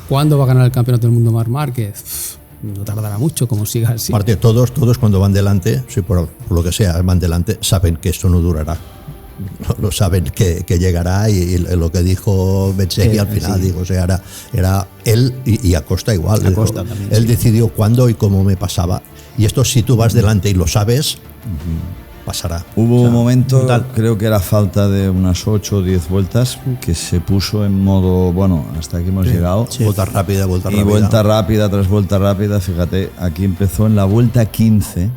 ¿Cuándo va a ganar el campeonato del mundo Marc Márquez? No tardará mucho, como siga así. Aparte, todos cuando van delante, si por lo que sea van delante, saben que esto no durará. Lo saben que llegará, y lo que dijo Bezzecchi al final, sí. digo, o sea, era él y Acosta igual. Acosta también, él sí. decidió cuándo y cómo me pasaba. Y esto, si tú vas delante y lo sabes, pasará. Hubo un momento, brutal. creo que era falta de unas 8 o 10 vueltas, que se puso en modo, bueno, hasta aquí hemos llegado. Sí. Vuelta rápida. Y vuelta rápida tras vuelta rápida, fíjate, aquí empezó en la vuelta 15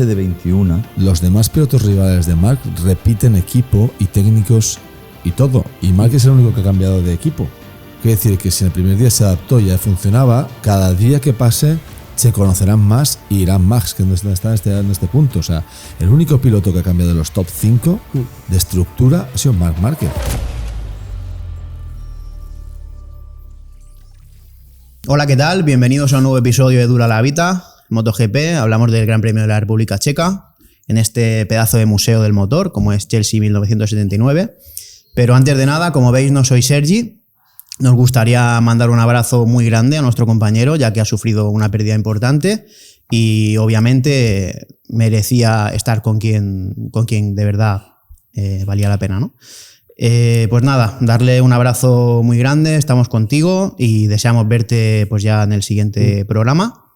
de 21. Los demás pilotos rivales de Marc repiten equipo y técnicos y todo. Y Marc es el único que ha cambiado de equipo. Quiere decir que si en el primer día se adaptó y ya funcionaba, cada día que pase se conocerán más y irán más, que no está en este punto. O sea, el único piloto que ha cambiado de los top 5 de estructura ha sido Marc Márquez. Hola, ¿qué tal? Bienvenidos a un nuevo episodio de Dura la Vida, MotoGP. Hablamos del Gran Premio de la República Checa, en este pedazo de museo del motor, como es Chelsea 1979. Pero antes de nada, como veis, no soy Sergi. Nos gustaría mandar un abrazo muy grande a nuestro compañero, ya que ha sufrido una pérdida importante y obviamente merecía estar con quien de verdad valía la pena, ¿no? Pues nada, darle un abrazo muy grande, estamos contigo y deseamos verte pues ya en el siguiente programa.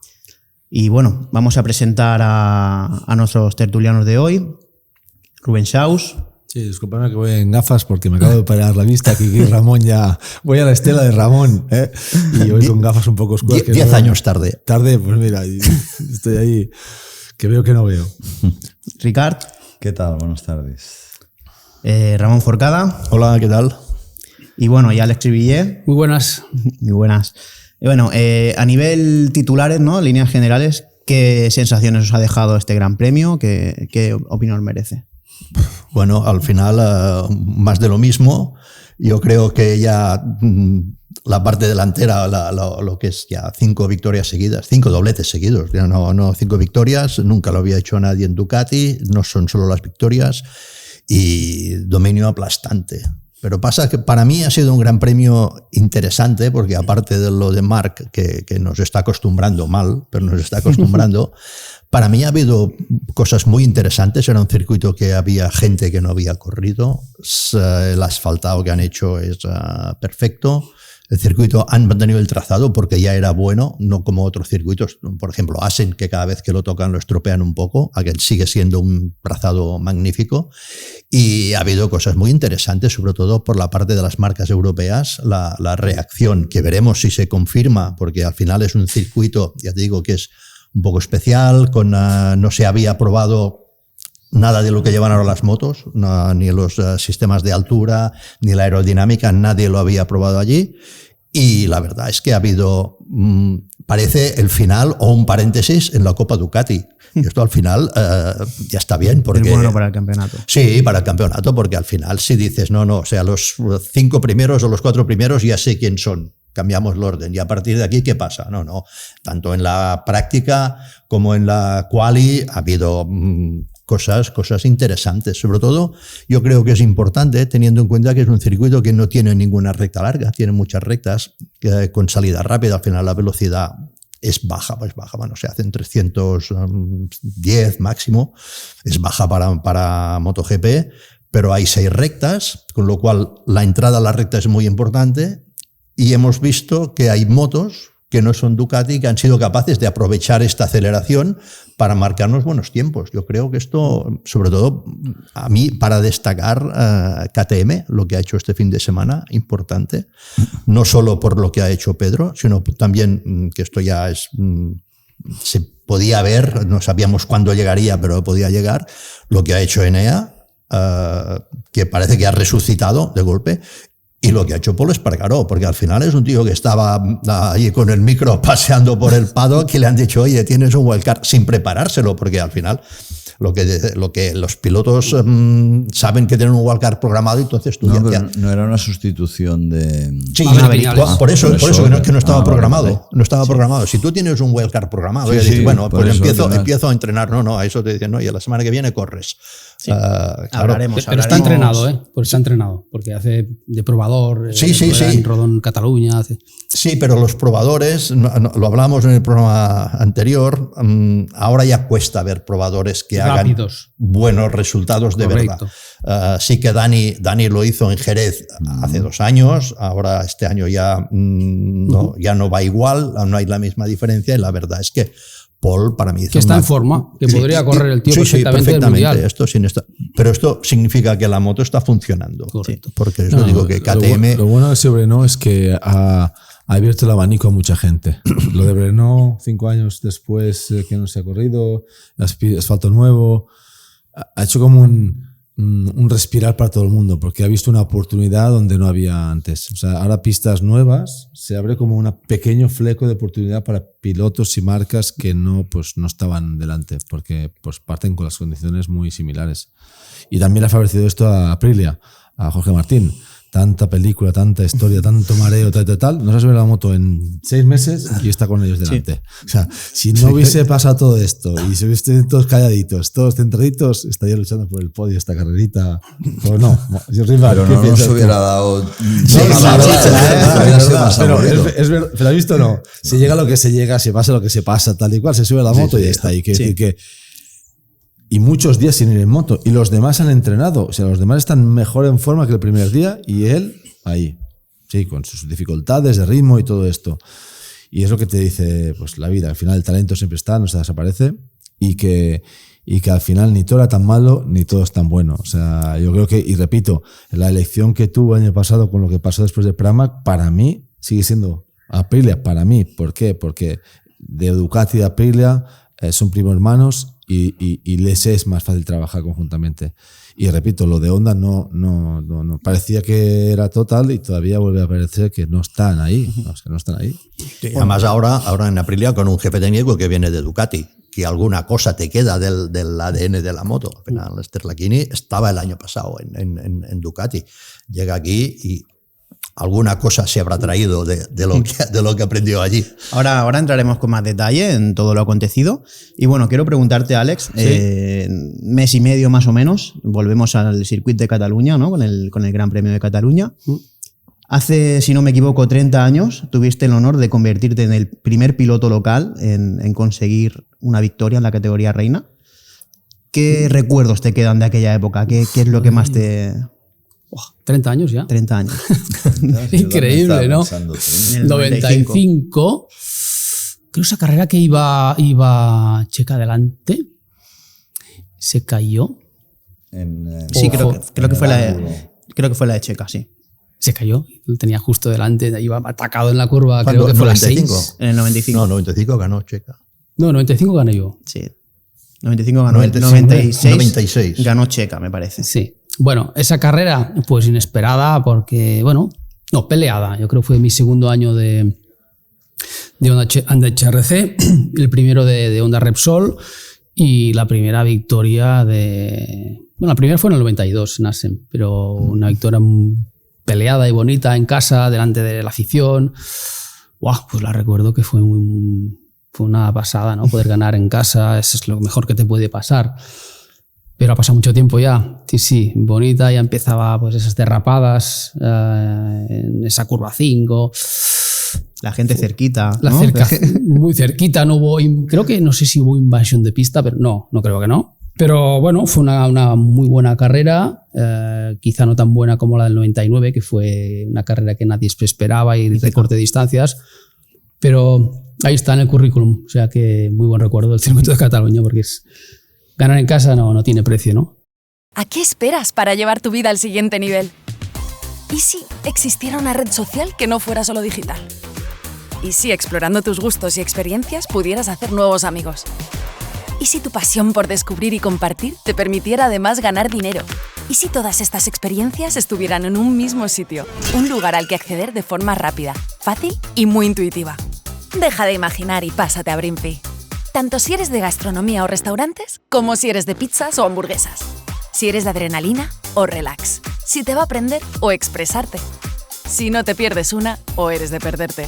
Y bueno, vamos a presentar a nuestros tertulianos de hoy. Rubén Schaus. Sí, discúlpame que voy en gafas porque me acabo de parar la vista. Aquí Ramón ya... Voy a la estela de Ramón, ¿eh? Y voy con gafas un poco oscuras. 10 años tarde. Tarde, pues mira, estoy ahí que veo que no veo. Ricard. ¿Qué tal? Buenas tardes. Ramón Forcada. Hola, ¿qué tal? Y bueno, y Alex Trivillier. Muy buenas. Muy buenas. Y bueno, a nivel titulares, ¿no? Líneas generales, ¿qué sensaciones os ha dejado este Gran Premio? ¿Qué opinión merece? Bueno, al final más de lo mismo. Yo creo que ya la parte delantera, lo que es ya 5 victorias seguidas, 5 dobletes seguidos, ya no 5 victorias, nunca lo había hecho nadie en Ducati, no son solo las victorias, y dominio aplastante. Pero pasa que para mí ha sido un gran premio interesante, porque aparte de lo de Marc, que nos está acostumbrando mal, pero nos está acostumbrando, para mí ha habido cosas muy interesantes. Era un circuito que había gente que no había corrido. El asfaltado que han hecho es perfecto. El circuito han mantenido el trazado porque ya era bueno, no como otros circuitos. Por ejemplo, Assen, que cada vez que lo tocan lo estropean un poco. Aquel sigue siendo un trazado magnífico. Y ha habido cosas muy interesantes, sobre todo por la parte de las marcas europeas. La reacción, que veremos si se confirma, porque al final es un circuito, ya te digo, que es un poco especial, no se había probado nada de lo que llevan ahora las motos, ni los sistemas de altura, ni la aerodinámica, nadie lo había probado allí. Y la verdad es que ha habido, parece el final o un paréntesis en la Copa Ducati. Y esto al final ya está bien. Porque, es bueno para el campeonato. Sí, para el campeonato, porque al final si dices, no, o sea, los 5 primeros o los 4 primeros ya sé quién son. Cambiamos el orden y a partir de aquí, ¿qué pasa? No. Tanto en la práctica como en la quali ha habido cosas interesantes. Sobre todo, yo creo que es importante, teniendo en cuenta que es un circuito que no tiene ninguna recta larga, tiene muchas rectas con salida rápida. Al final la velocidad es baja, bueno, se hacen 310 máximo, es baja para MotoGP, pero hay 6 rectas, con lo cual la entrada a la recta es muy importante. Y hemos visto que hay motos que no son Ducati, que han sido capaces de aprovechar esta aceleración para marcarnos buenos tiempos. Yo creo que esto, sobre todo a mí, para destacar KTM, lo que ha hecho este fin de semana, importante, no solo por lo que ha hecho Pedro, sino también que esto ya es... se podía ver, no sabíamos cuándo llegaría, pero podía llegar, lo que ha hecho Enea, que parece que ha resucitado de golpe. Y lo que ha hecho Pol Espargaró, porque al final es un tío que estaba ahí con el micro paseando por el paddock, que le han dicho, oye, tienes un wildcard, sin preparárselo, porque al final Lo que los pilotos saben que tienen un wildcard programado, entonces tú No, ya... pero no era una sustitución de... Sí, Maverick Viñales. por eso que no estaba programado. Vale. No estaba programado. Si tú tienes un wildcard programado, Sí, ya dices, sí, bueno, por pues eso empiezo a entrenar. No, a eso te dicen, no, y a la semana que viene corres. Sí. Claro. Hablaremos. Pero está entrenado, Pues está entrenado, porque hace de probador. Sí. En Rodón Cataluña. Sí, pero los probadores, lo hablábamos en el programa anterior, ahora ya cuesta ver probadores que Rápidos. hagan buenos resultados de Correcto. verdad. Sí que Dani lo hizo en Jerez hace 2 años, ahora este año ya no va igual, no hay la misma diferencia, y la verdad es que Paul para mí Que está en forma, que podría correr el tío perfectamente del Mundial. Pero esto significa que la moto está funcionando. Correcto. Porque yo digo que KTM... Lo bueno de ese Brno es que ha abierto el abanico a mucha gente. Lo de Brno, 5 años después que no se ha corrido, asfalto nuevo, ha hecho como un respirar para todo el mundo, porque ha visto una oportunidad donde no había antes. O sea, ahora pistas nuevas, se abre como un pequeño fleco de oportunidad para pilotos y marcas que no estaban delante, porque pues parten con las condiciones muy similares. Y también le ha favorecido esto a Aprilia, a Jorge Martín. Tanta película, tanta historia, tanto mareo, tal. No se sube la moto en 6 meses y está con ellos delante. Sí. O sea, si no hubiese pasado todo esto y se hubiesen todos calladitos, todos centraditos, estaría luchando por el podio esta carrerita. Pues no, pero no nos hubiera dado... Pero has visto, no. Si llega lo que se llega, si pasa lo que se pasa, tal y cual, se sube la moto y ya está. Y decir que y muchos días sin ir en moto. Y los demás han entrenado. O sea, los demás están mejor en forma que el primer día y él ahí. Sí, con sus dificultades de ritmo y todo esto. Y es lo que te dice pues la vida. Al final el talento siempre está, no se desaparece. Y que al final ni todo era tan malo ni todo es tan bueno. O sea, yo creo que, y repito, la elección que tuvo el año pasado con lo que pasó después de Pramac, para mí sigue siendo Aprilia. Para mí. ¿Por qué? Porque de Ducati y de Aprilia son primos hermanos y les es más fácil trabajar conjuntamente. Y repito, lo de Honda no parecía que era total y todavía vuelve a parecer que no están ahí. No están ahí. Sí, además ahora en Aprilia con un jefe técnico que viene de Ducati, que alguna cosa te queda del ADN de la moto. Al final, Sterlachini estaba el año pasado en Ducati. Llega aquí y alguna cosa se habrá traído de lo que aprendió allí. Ahora entraremos con más detalle en todo lo acontecido. Y bueno, quiero preguntarte, Alex, mes y medio más o menos, volvemos al circuito de Cataluña, ¿no? con el Gran Premio de Cataluña. Hace, si no me equivoco, 30 años tuviste el honor de convertirte en el primer piloto local en conseguir una victoria en la categoría reina. ¿Qué recuerdos te quedan de aquella época? ¿Qué es lo que más te...? 30 años ya. 30 años. Increíble, ¿no? En el 95. Creo esa carrera que iba Checa adelante. Se cayó. Sí, creo que fue la de Checa, sí. Se cayó. Lo tenía justo delante. Iba atacado en la curva. ¿Cuándo? Creo que fue la 95. 6. En el 95. No, 95 ganó Checa. No, 95 gané yo. Sí. 95 ganó. 96 ganó Checa, me parece. Sí. Bueno, esa carrera, pues inesperada, porque, peleada. Yo creo que fue mi segundo año de Honda HRC, el primero de Honda Repsol y la primera victoria la primera fue en el 92 en Assen, pero una victoria peleada y bonita en casa, delante de la afición. Pues la recuerdo que fue una pasada, ¿no? Poder ganar en casa, eso es lo mejor que te puede pasar. Pero ha pasado mucho tiempo ya. Sí, bonita, ya empezaba pues esas derrapadas en esa curva 5. La gente cerquita, ¿no? Muy cerquita, no hubo, creo que no sé si hubo invasión de pista, pero no creo que no. Pero bueno, fue una muy buena carrera, quizá no tan buena como la del 99, que fue una carrera que nadie esperaba y de corte de distancias, pero ahí está en el currículum, o sea que muy buen recuerdo del circuito de Cataluña, porque ganar en casa no tiene precio, ¿no? ¿A qué esperas para llevar tu vida al siguiente nivel? ¿Y si existiera una red social que no fuera solo digital? ¿Y si explorando tus gustos y experiencias pudieras hacer nuevos amigos? ¿Y si tu pasión por descubrir y compartir te permitiera además ganar dinero? ¿Y si todas estas experiencias estuvieran en un mismo sitio? Un lugar al que acceder de forma rápida, fácil y muy intuitiva. Deja de imaginar y pásate a Brinfi. Tanto si eres de gastronomía o restaurantes, como si eres de pizzas o hamburguesas. Si eres de adrenalina o relax. Si te va a aprender o expresarte. Si no te pierdes una o eres de perderte.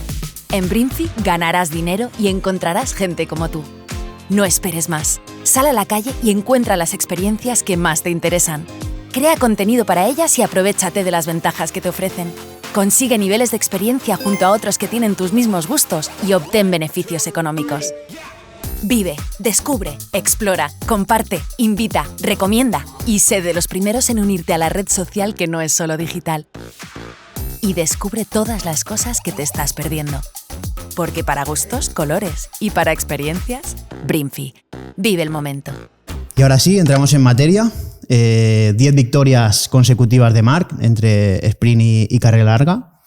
En Brinfi ganarás dinero y encontrarás gente como tú. No esperes más. Sal a la calle y encuentra las experiencias que más te interesan. Crea contenido para ellas y aprovéchate de las ventajas que te ofrecen. Consigue niveles de experiencia junto a otros que tienen tus mismos gustos y obtén beneficios económicos. Vive, descubre, explora, comparte, invita, recomienda y sé de los primeros en unirte a la red social que no es solo digital. Y descubre todas las cosas que te estás perdiendo. Porque para gustos, colores y para experiencias, Brinfi. Vive el momento. Y ahora sí, entramos en materia. 10 victorias consecutivas de Marc entre sprint y carrera larga.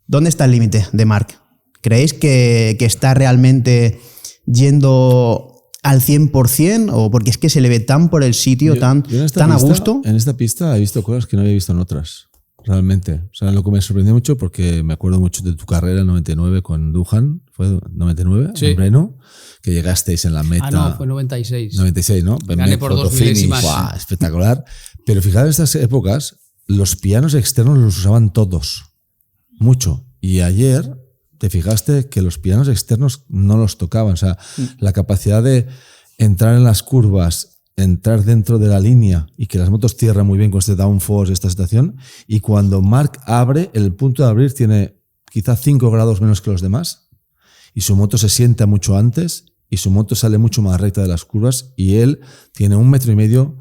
¿Dónde está el límite de Marc? ¿Creéis que está realmente yendo al 100%? ¿O porque es que se le ve tan por el sitio, tan a gusto? En esta pista he visto cosas que no había visto en otras. Realmente. O sea, lo que me sorprendió mucho, porque me acuerdo mucho de tu carrera en 99 con Duhan, ¿fue 99? Sí. En Breno, que llegasteis en la meta. No, fue 96. 96, ¿no? Gané por 2 milésimas. ¡Wow! Espectacular. Pero fijaos, en estas épocas, los pianos externos los usaban todos. Mucho. Y ayer te fijaste que los pianos externos no los tocaban. O sea, la capacidad de entrar en las curvas, entrar dentro de la línea y que las motos cierran muy bien con este downforce, esta situación, y cuando Marc abre, el punto de abrir tiene quizá 5 grados menos que los demás y su moto se sienta mucho antes y su moto sale mucho más recta de las curvas y él tiene 1,5 metros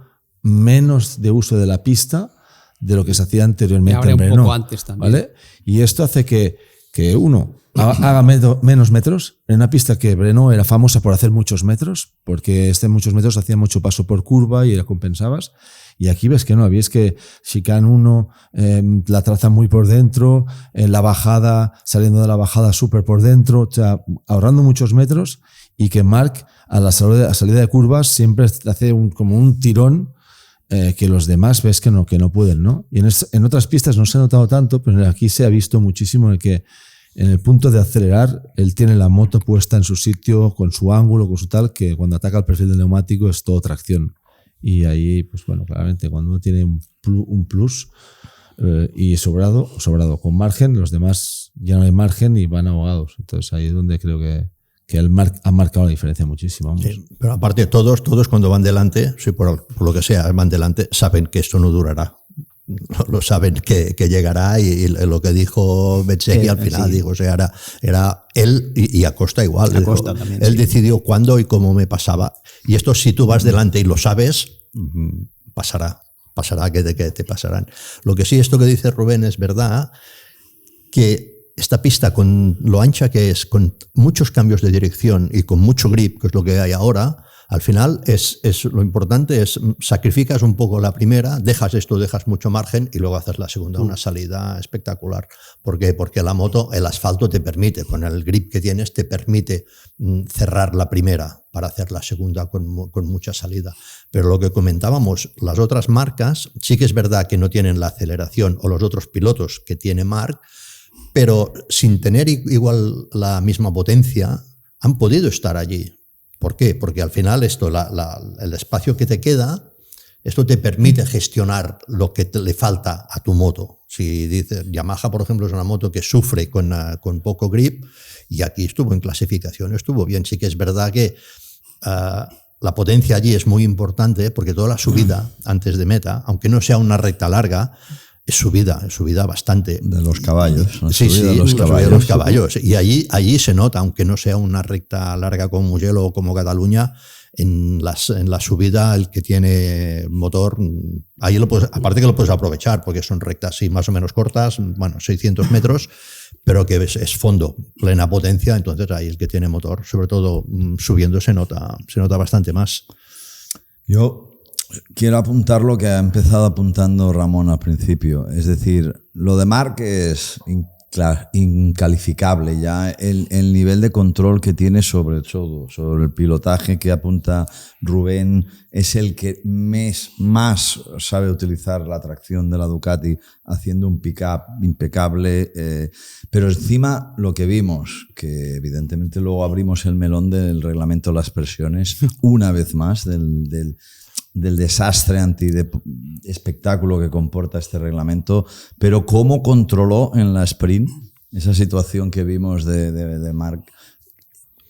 menos de uso de la pista de lo que se hacía anteriormente en Breno, un poco antes también. ¿Vale? Y esto hace que uno haga menos metros en una pista que Breno era famosa por hacer muchos metros, porque muchos metros hacía mucho paso por curva y la compensabas. Y aquí ves que no, ves que chicane 1 la traza muy por dentro, la bajada, saliendo de la bajada súper por dentro, o sea, ahorrando muchos metros, y que Marc a la salida de curvas siempre hace como un tirón que los demás ves que no pueden, ¿no? Y en otras pistas no se ha notado tanto, pero aquí se ha visto muchísimo que en el punto de acelerar, él tiene la moto puesta en su sitio, con su ángulo, con su tal, que cuando ataca el perfil del neumático es todo tracción. Y ahí, pues bueno, claramente, cuando uno tiene un plus y sobrado, con margen, los demás ya no hay margen y van ahogados. Entonces ahí es donde creo que él ha marcado la diferencia muchísimo. Sí, pero aparte, todos cuando van delante, si por lo que sea van delante, saben que esto no durará. Lo saben que llegará y lo que dijo Bezzecchi al final, sí. Digo, o sea, era él y Acosta igual. Acosta también, él decidió cuándo y cómo me pasaba. Y esto, si tú vas delante y lo sabes, pasará que te pasarán. Lo que sí, esto que dice Rubén es verdad, que esta pista, con lo ancha que es, con muchos cambios de dirección y con mucho grip, que es lo que hay ahora, al final es lo importante es sacrificas un poco la primera, dejas mucho margen y luego haces la segunda, una salida espectacular. ¿Por qué? Porque la moto, el asfalto te permite, con el grip que tienes, te permite cerrar la primera para hacer la segunda con mucha salida. Pero lo que comentábamos, las otras marcas, sí que es verdad que no tienen la aceleración o los otros pilotos que tiene Marc, pero sin tener igual la misma potencia, han podido estar allí. ¿Por qué? Porque al final el espacio que te queda, esto te permite gestionar lo que le falta a tu moto. Si dices, Yamaha, por ejemplo, es una moto que sufre con poco grip y aquí estuvo en clasificación, estuvo bien. Sí que es verdad que la potencia allí es muy importante porque toda la subida antes de meta, aunque no sea una recta larga, es subida bastante. De los caballos. Sí, de los caballos. Y allí se nota, aunque no sea una recta larga como Mugello o como Cataluña, en la subida el que tiene motor, ahí aparte que lo puedes aprovechar, porque son rectas sí, más o menos cortas, 600 metros, pero que es fondo, plena potencia, entonces ahí el que tiene motor, sobre todo subiendo, se nota bastante más. Yo quiero apuntar lo que ha empezado apuntando Ramón al principio. Es decir, lo de Marc es claro, incalificable ya el nivel de control que tiene sobre todo, sobre el pilotaje que apunta Rubén, es el que más sabe utilizar la tracción de la Ducati haciendo un pick-up impecable, pero encima lo que vimos, que evidentemente luego abrimos el melón del reglamento de las presiones, una vez más, del desastre anti-espectáculo que comporta este reglamento, pero cómo controló en la sprint esa situación que vimos de Marc,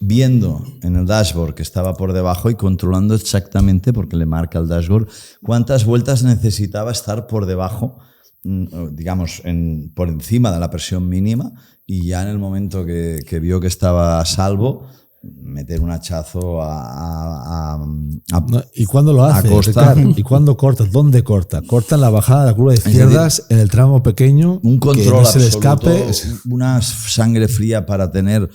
viendo en el dashboard que estaba por debajo y controlando exactamente, porque le marca el dashboard, cuántas vueltas necesitaba estar por debajo, digamos, por encima de la presión mínima, y ya en el momento que vio que estaba a salvo, meter un hachazo ¿Y cuándo lo hace? Ricardo? ¿Y cuándo corta? ¿Dónde corta? Corta en la bajada de la curva de izquierdas, en el tramo pequeño, un control que no se le absoluto, escape. una sangre fría para tener,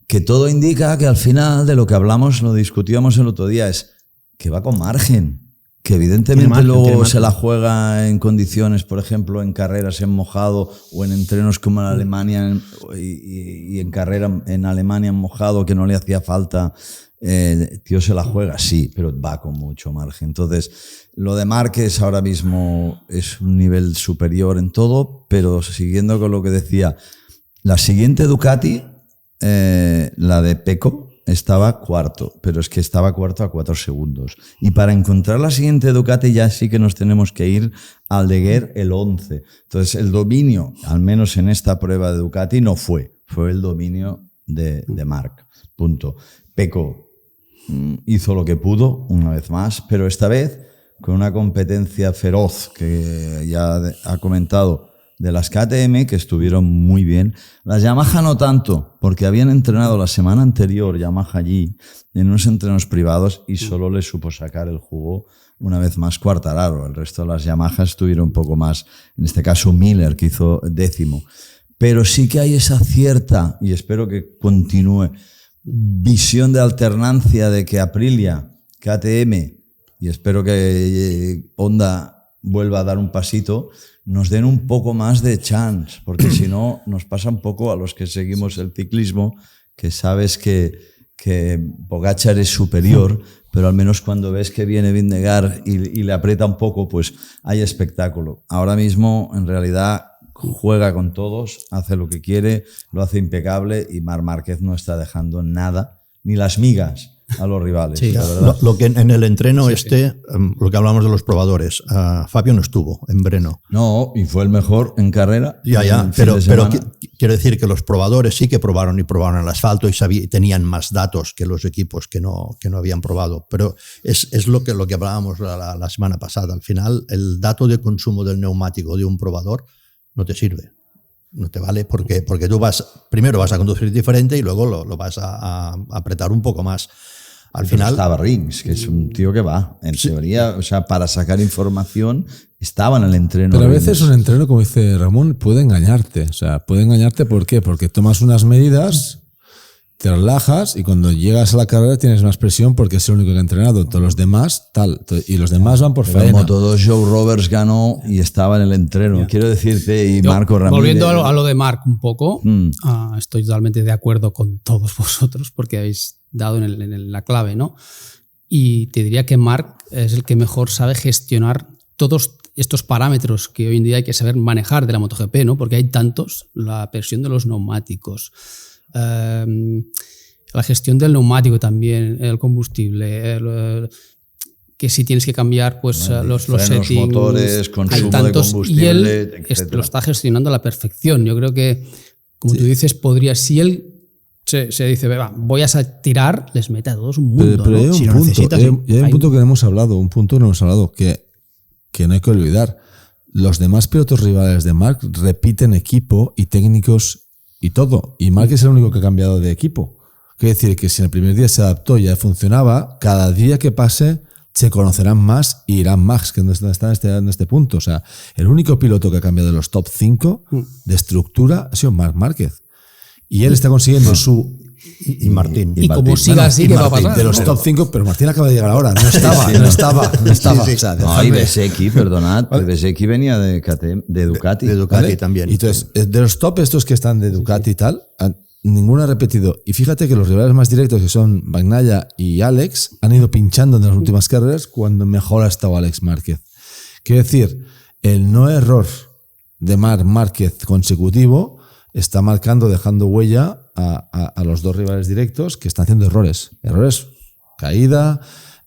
que todo indica que al final de lo que hablamos, lo discutíamos el otro día, es que va con margen. Que evidentemente luego se la juega en condiciones, por ejemplo, en carreras en mojado o en entrenos como en Alemania y en carrera en Alemania en mojado, que no le hacía falta, tío se la juega, sí, pero va con mucho margen. Entonces, lo de Márquez ahora mismo es un nivel superior en todo, pero siguiendo con lo que decía, la siguiente Ducati, la de Pecco, estaba cuarto, pero es que estaba cuarto a 4 segundos. Y para encontrar la siguiente Ducati ya sí que nos tenemos que ir al de Guer, el 11. Entonces el dominio, al menos en esta prueba de Ducati, no fue el dominio de Marc. Punto. Pecco hizo lo que pudo, una vez más, pero esta vez con una competencia feroz que ya ha comentado, de las KTM, que estuvieron muy bien. Las Yamaha no tanto, porque habían entrenado la semana anterior Yamaha allí en unos entrenos privados y solo les supo sacar el jugo una vez más Quartararo. El resto de las Yamaha estuvieron un poco más, en este caso Miller, que hizo 10º. Pero sí que hay esa cierta, y espero que continúe, visión de alternancia de que Aprilia, KTM, y espero que Honda vuelva a dar un pasito, nos den un poco más de chance, porque si no nos pasa un poco a los que seguimos el ciclismo, que sabes que Pogačar es superior, pero al menos cuando ves que viene Vingegaard y le aprieta un poco, pues hay espectáculo. Ahora mismo, en realidad, juega con todos, hace lo que quiere, lo hace impecable, y Marc Márquez no está dejando nada, ni las migas a los rivales. Sí, la verdad. lo que en el entreno lo que hablamos de los probadores, Fabio no estuvo en Breno. No, y fue el mejor en carrera. Ya, pero quiero decir que los probadores sí que probaron el asfalto y tenían más datos que los equipos que no habían probado. Pero es lo que hablábamos la semana pasada. Al final, el dato de consumo del neumático de un probador no te sirve. No te vale porque tú primero vas a conducir diferente y luego lo vas a apretar un poco más. Al final estaba Rins, que es un tío que va, en teoría, o sea, para sacar información, estaba en el entreno. Pero a veces un entreno, como dice Ramón, puede engañarte. O sea, puede engañarte, ¿por qué? Porque tomas unas medidas, te relajas y cuando llegas a la carrera tienes más presión porque es el único que ha entrenado. Todos los demás, tal. Y los demás van por faena. Como Moto2, Joe Roberts ganó y estaba en el entreno. Quiero decirte, y Marco Ramírez. Volviendo a lo de Marc un poco, estoy totalmente de acuerdo con todos vosotros porque habéis dado en la clave, ¿no? Y te diría que Marc es el que mejor sabe gestionar todos estos parámetros que hoy en día hay que saber manejar de la MotoGP, ¿no? Porque hay tantos, la presión de los neumáticos, la gestión del neumático también, el combustible, que si tienes que cambiar pues los settings, motores, consumo de combustible, y él etcétera. lo está gestionando a la perfección. Yo creo que, como tú dices, si él se dice, voy a tirar, les mete a todos un mundo. Pero hay ¿no? un punto que no hemos hablado, que no hay que olvidar. Los demás pilotos rivales de Marc repiten equipo y técnicos y todo. Y Marc es el único que ha cambiado de equipo. Quiere decir que si en el primer día se adaptó y ya funcionaba, cada día que pase se conocerán más y irán más, que está en este punto. O sea, el único piloto que ha cambiado de los top 5 de estructura ha sido Marc Márquez. Y él está consiguiendo su y Martín. Y como Martín. siga así, ¿qué va a Martín, pasar? De los top 5, pero Martín acaba de llegar ahora. No estaba, Sí, no no. estaba. Sí. O sea, No, y dejadme- Bezzecchi, perdonad, Bezzecchi venía de Ducati. De Ducati ¿vale? también. Y entonces, de los top estos que están de Ducati y tal, ninguno ha repetido. Y fíjate que los rivales más directos, que son Bagnaia y Alex, han ido pinchando en las últimas carreras cuando mejor ha estado Alex Márquez. Quiero decir, el no error de Marc Márquez consecutivo está marcando, dejando huella a los dos rivales directos que están haciendo errores. Errores, caída.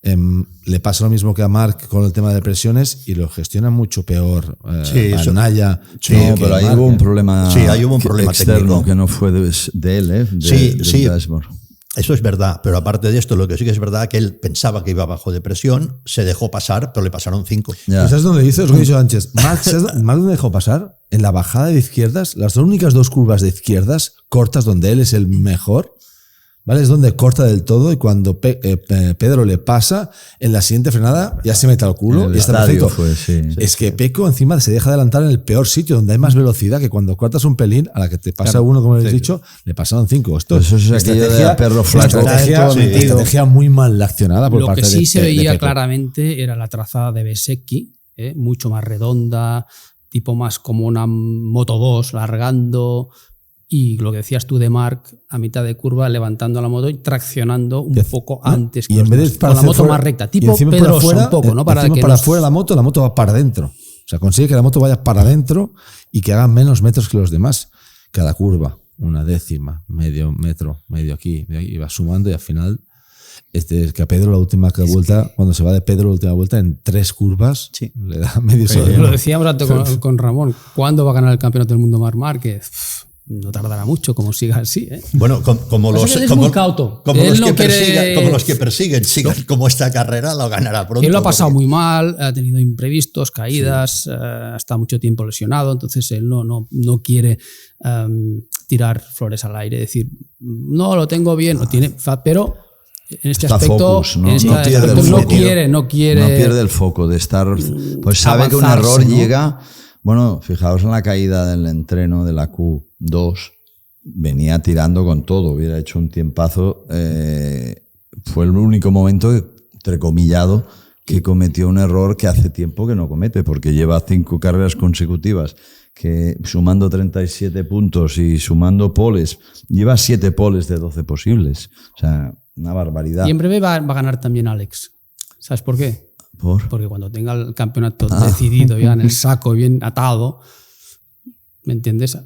Le pasa lo mismo que a Marc con el tema de presiones y lo gestiona mucho peor Sí, eso- Bagnaia. Sí, No, que pero ahí Márquez. hubo un problema, Sí, ahí hubo un problema externo técnico. que no fue de él, ¿eh? Sí, del sí. dashboard. Eso es verdad, pero aparte de esto, lo que sí que es verdad que él pensaba que iba bajo de presión, se dejó pasar, pero le pasaron 5. Ya. ¿Sabes dónde hizo? Es lo que he dicho antes. Marc dónde dejó pasar? En la bajada de izquierdas, las únicas dos curvas de izquierdas cortas donde él es el mejor, ¿vale? Es donde corta del todo y cuando Pedro le pasa, en la siguiente frenada ya se mete al culo En el y está estadio perfecto. fue, sí. Es que Pecco encima se deja adelantar en el peor sitio, donde hay más velocidad, que cuando cortas un pelín, a la que te pasa uno, como les he dicho, le pasaron 5. Esto Pues eso es aquello de perro flaco. estrategia muy mal accionada por Lo parte que sí de se de veía Pecco. claramente era la trazada de Bezzecchi, mucho más redonda, tipo más como una Moto 2, largando. Y lo que decías tú de Marc, a mitad de curva, levantando la moto y traccionando un poco antes que Y en los vez demás, de con la moto más recta, tipo Pedrosa un poco, ¿no? Para que para nos- afuera la moto va para adentro. O sea, consigue que la moto vaya para adentro y que haga menos metros que los demás. Cada curva, una décima, medio metro, medio aquí, y va sumando y al final, es que a Pedro la última vuelta, cuando se va de Pedro la última vuelta, en 3 curvas, Sí. le da medio Lo segundo. decíamos antes con Ramón, ¿cuándo va a ganar el campeonato del mundo Marc Márquez? No tardará mucho, como siga así, ¿eh? Bueno, como Pasa los, que él es como, muy cauto. como Él los no que quiere- como los que persiguen, sigan como esta carrera, lo ganará pronto. Él lo ha pasado porque- muy mal, ha tenido imprevistos, caídas, ha estado mucho tiempo lesionado, entonces él no quiere tirar flores al aire, decir, no, lo tengo bien, lo tiene, pero en este Está aspecto, focus, ¿no? en este No pierde el aspecto foco. no quiere No pierde el foco de estar. Pues sabe que un avanzarse, error ¿no? llega. Bueno, fijaos en la caída del entreno de la Q2. Venía tirando con todo, hubiera hecho un tiempazo. Fue el único momento, entrecomillado, que cometió un error que hace tiempo que no comete, porque lleva 5 carreras consecutivas, que sumando 37 puntos y sumando poles, lleva 7 poles de 12 posibles. O sea, una barbaridad. Y en breve va a ganar también Alex. ¿Sabes por qué? Porque cuando tenga el campeonato decidido, ya en el saco, bien atado, ¿me entiendes?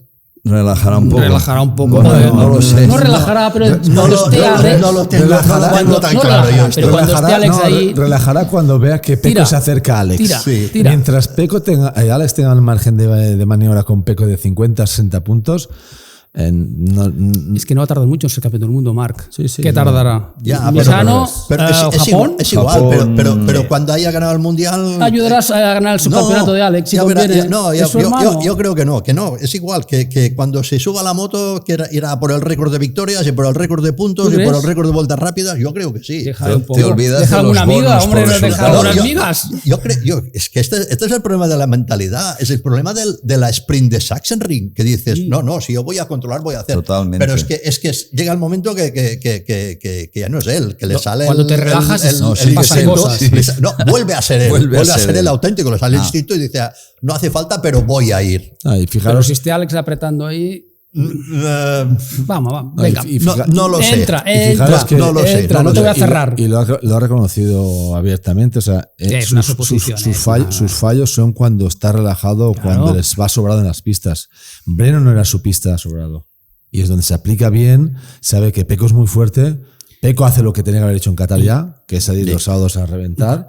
Relajará un poco. Relajará un poco. Bueno, no lo sé. No relajará, pero cuando esté Alex. No lo tengo cuando- tan no claro relajará, yo esto. pero cuando esté Alex ahí. Relajará cuando vea que Pecco Tira, se acerca a Alex. tira, Sí. tira. Mientras Alex tenga el margen de maniobra con Pecco de 50 60 puntos, Es que no va a tardar mucho en ser campeón del mundo, Marc. Sí, sí, ¿Qué no. tardará? Ya, Lejano, pero Japón. es igual, Japón, pero cuando haya ganado el mundial. Ayudarás a ganar el subcampeonato de Alex. Si ya verá, conviene. Es su hermano. yo creo que no, es igual, que cuando se suba la moto que irá por el récord de victorias y por el récord de puntos ¿Tú y por crees? el récord de vueltas rápidas, yo creo que sí. Déjale un poco. Te olvidas Deja de alguna los amiga, bonos hombre, por no deja resultados. algunas yo- amigas. Es que este es el problema de la mentalidad, es el problema de la sprint de Sachsenring, que dices, no, si yo voy a controlar, voy a hacer. Totalmente. Pero es que llega el momento que ya no es él, que le sale cuando te relajas, pasan instinto, cosas. vuelve a ser él, Vuelve a ser el él. auténtico, le sale el instinto y dice, no hace falta, pero voy a ir. y Pero fijaros, si esté Alex apretando ahí, vamos, venga. No lo sé. Entra, y fijaros que- no lo sé, entra, no no lo te voy a sé. cerrar. Y lo ha reconocido abiertamente. O sea, Es una suposición, sus fallos son cuando está relajado o cuando les va sobrado en las pistas. Breno no era su pista sobrado. Y es donde se aplica bien, sabe que Pecco es muy fuerte. Pecco hace lo que tenía que haber hecho en Qatar ya, que es salir los sábados a reventar,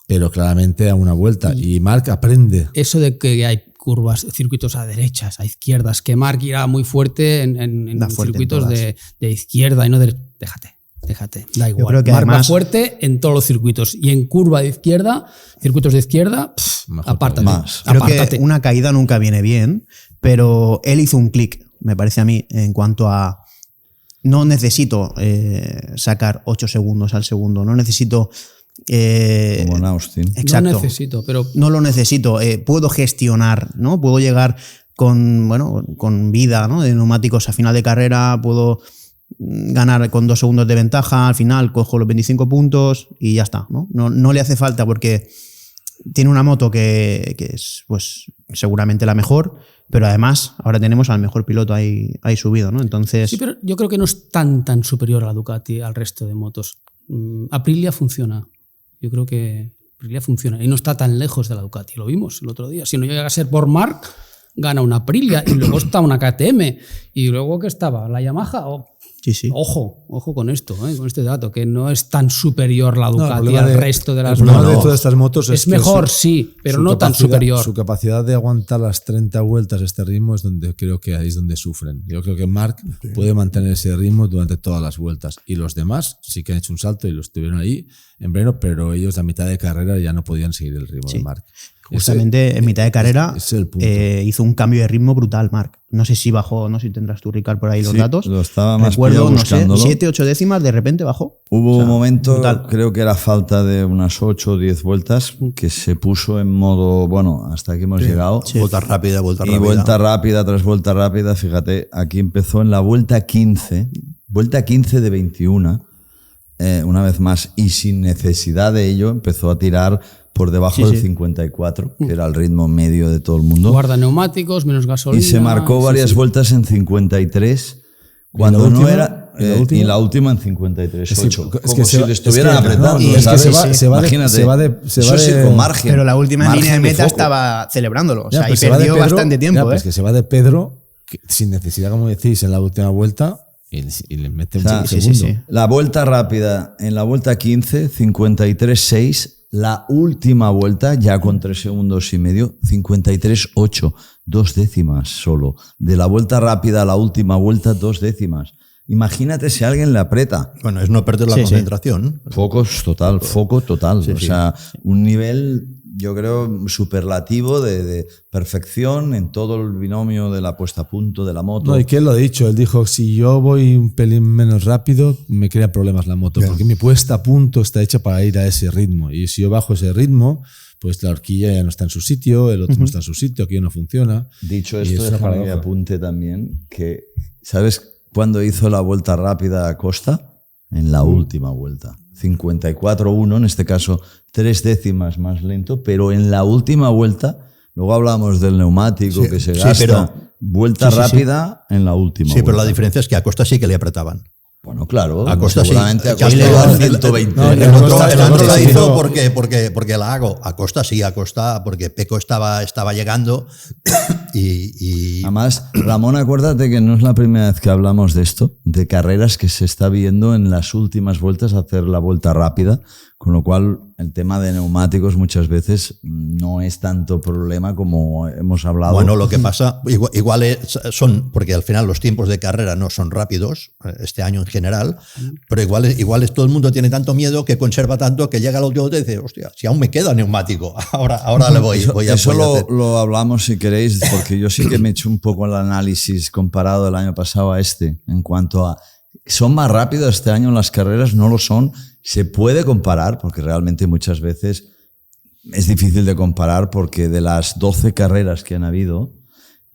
pero claramente a una vuelta. Y Marc aprende. Eso de que hay curvas, circuitos a derechas, a izquierdas, que Marc irá muy fuerte en Da fuerte en circuitos todas. de izquierda y no de déjate, da igual. creo que Marc va además- fuerte en todos los circuitos y en curva de izquierda, circuitos de izquierda, Mejor apártate. más. Creo apártate. que una caída nunca viene bien, pero él hizo un clic, me parece a mí, en cuanto a no necesito sacar 8 segundos al segundo, no necesito... Como en Austin. Exacto. No necesito, pero No lo necesito, puedo gestionar, ¿no? Puedo llegar con vida, ¿no? De neumáticos a final de carrera, puedo ganar con 2 segundos de ventaja, al final cojo los 25 puntos y ya está, ¿no? No le hace falta porque tiene una moto que es pues seguramente la mejor, pero además ahora tenemos al mejor piloto ahí subido, ¿no? Entonces... Sí, pero yo creo que no es tan superior a la Ducati al resto de motos. Aprilia funciona. Yo creo que Aprilia funciona y no está tan lejos de la Ducati. Lo vimos el otro día. Si no llega a ser por Marc, gana una Aprilia y luego está una KTM y luego que estaba la Yamaha. Sí. Ojo con esto, con este dato, que no es tan superior la Ducati al resto de las motos. El problema de motos. todas estas motos es mejor, sí, pero no tan superior. Su capacidad de aguantar las 30 vueltas a este ritmo es donde creo que ahí es donde sufren. Yo creo que Marc puede mantener ese ritmo durante todas las vueltas. Y los demás sí que han hecho un salto y lo estuvieron ahí en pleno, pero ellos a mitad de carrera ya no podían seguir el ritmo de Marc. Justamente en mitad de carrera hizo un cambio de ritmo brutal, Marc. No sé si bajó, no sé si tendrás tú, Ricard, por ahí los datos. Lo estaba más Recuerdo, buscándolo. 7, 8 décimas, de repente bajó. Hubo un momento, brutal. creo que era falta de unas 8 o 10 vueltas, que se puso en modo, bueno, hasta aquí hemos llegado. Sí. Vuelta rápida. Y vuelta rápida tras vuelta rápida. Fíjate, aquí empezó en la vuelta 15 de 21, una vez más, y sin necesidad de ello, empezó a tirar por debajo del 54, que era el ritmo medio de todo el mundo. Guarda neumáticos, menos gasolina. Y se marcó varias vueltas en 53, cuando no era... y la última en 53.8. Es que si le estuvieran apretando. Es que Imagínate. Se va de con margen. Pero la última en línea de meta foco. estaba celebrándolo. O Ya, sea, pues y perdió Pedro, bastante tiempo. Pues que se va de Pedro, sin necesidad, como decís, en la última vuelta, y le mete un segundo. Sí. La vuelta rápida en la vuelta 15, 53.6. La última vuelta, ya con 3 segundos y medio, 53.8, 2 décimas solo. De la vuelta rápida a la última vuelta, 2 décimas. Imagínate si alguien le aprieta. Bueno, es no perder la concentración. Foco total. O sea, un nivel, yo creo, superlativo de perfección en todo el binomio de la puesta a punto de la moto. No, y que él lo ha dicho. Él dijo, si yo voy un pelín menos rápido, me crea problemas la moto, porque mi puesta a punto está hecha para ir a ese ritmo. Y si yo bajo ese ritmo, pues la horquilla ya no está en su sitio, el otro no está en su sitio, aquí no funciona. Dicho esto, déjame que apunte también que, ¿sabes cuándo hizo la vuelta rápida a Costa? En la última vuelta. 54.1, en este caso 3 décimas más lento, pero en la última vuelta, luego hablamos del neumático que se gasta, pero, vuelta rápida en la última vuelta. Sí, pero la diferencia es que a Costa sí que le apretaban. Bueno, claro. A Costa seguramente sí. A Costa iba a 120. El otro la hizo porque la hago. A Costa sí, a Costa porque Pecco estaba llegando y... Además, Ramón, acuérdate que no es la primera vez que hablamos de esto, de carreras que se está viendo en las últimas vueltas hacer la vuelta rápida, con lo cual el tema de neumáticos muchas veces no es tanto problema como hemos hablado. Bueno, lo que pasa, igual son, porque al final los tiempos de carrera no son rápidos, este año en general, pero igual es todo el mundo tiene tanto miedo que conserva tanto que llega al último y dice, hostia, si aún me queda neumático, ahora le voy a Eso hacer. lo hablamos si queréis, porque yo sí que me he hecho un poco el análisis comparado el año pasado a este, en cuanto a, ¿son más rápidos este año las carreras? No lo son. Se puede comparar, porque realmente muchas veces es difícil de comparar, porque de las 12 carreras que han habido,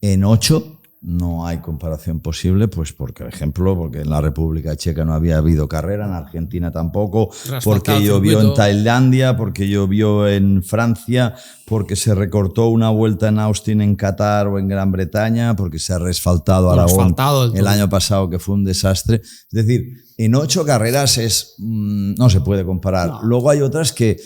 en 8 no hay comparación posible, pues por ejemplo, porque en la República Checa no había habido carrera, en Argentina tampoco, porque llovió en Tailandia, porque llovió en Francia, porque se recortó una vuelta en Austin, en Qatar o en Gran Bretaña, porque se ha resfaltado Aragón el año pasado, que fue un desastre. Es decir, en 8 carreras no se puede comparar. No. Luego hay otras que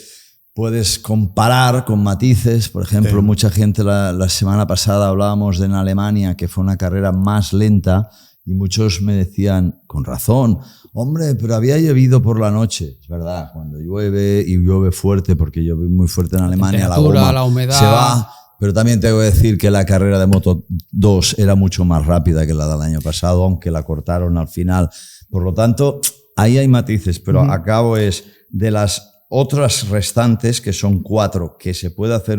puedes comparar con matices. Por ejemplo, mucha gente la semana pasada hablábamos de en Alemania, que fue una carrera más lenta, y muchos me decían, con razón, hombre, pero había llovido por la noche. Es verdad, cuando llueve y llueve fuerte, porque llovió muy fuerte en Alemania, la goma, la humedad se va. Pero también tengo que decir que la carrera de Moto 2 era mucho más rápida que la del año pasado, aunque la cortaron al final. Por lo tanto, ahí hay matices, pero acabo es de las otras restantes, que son 4, que se puede hacer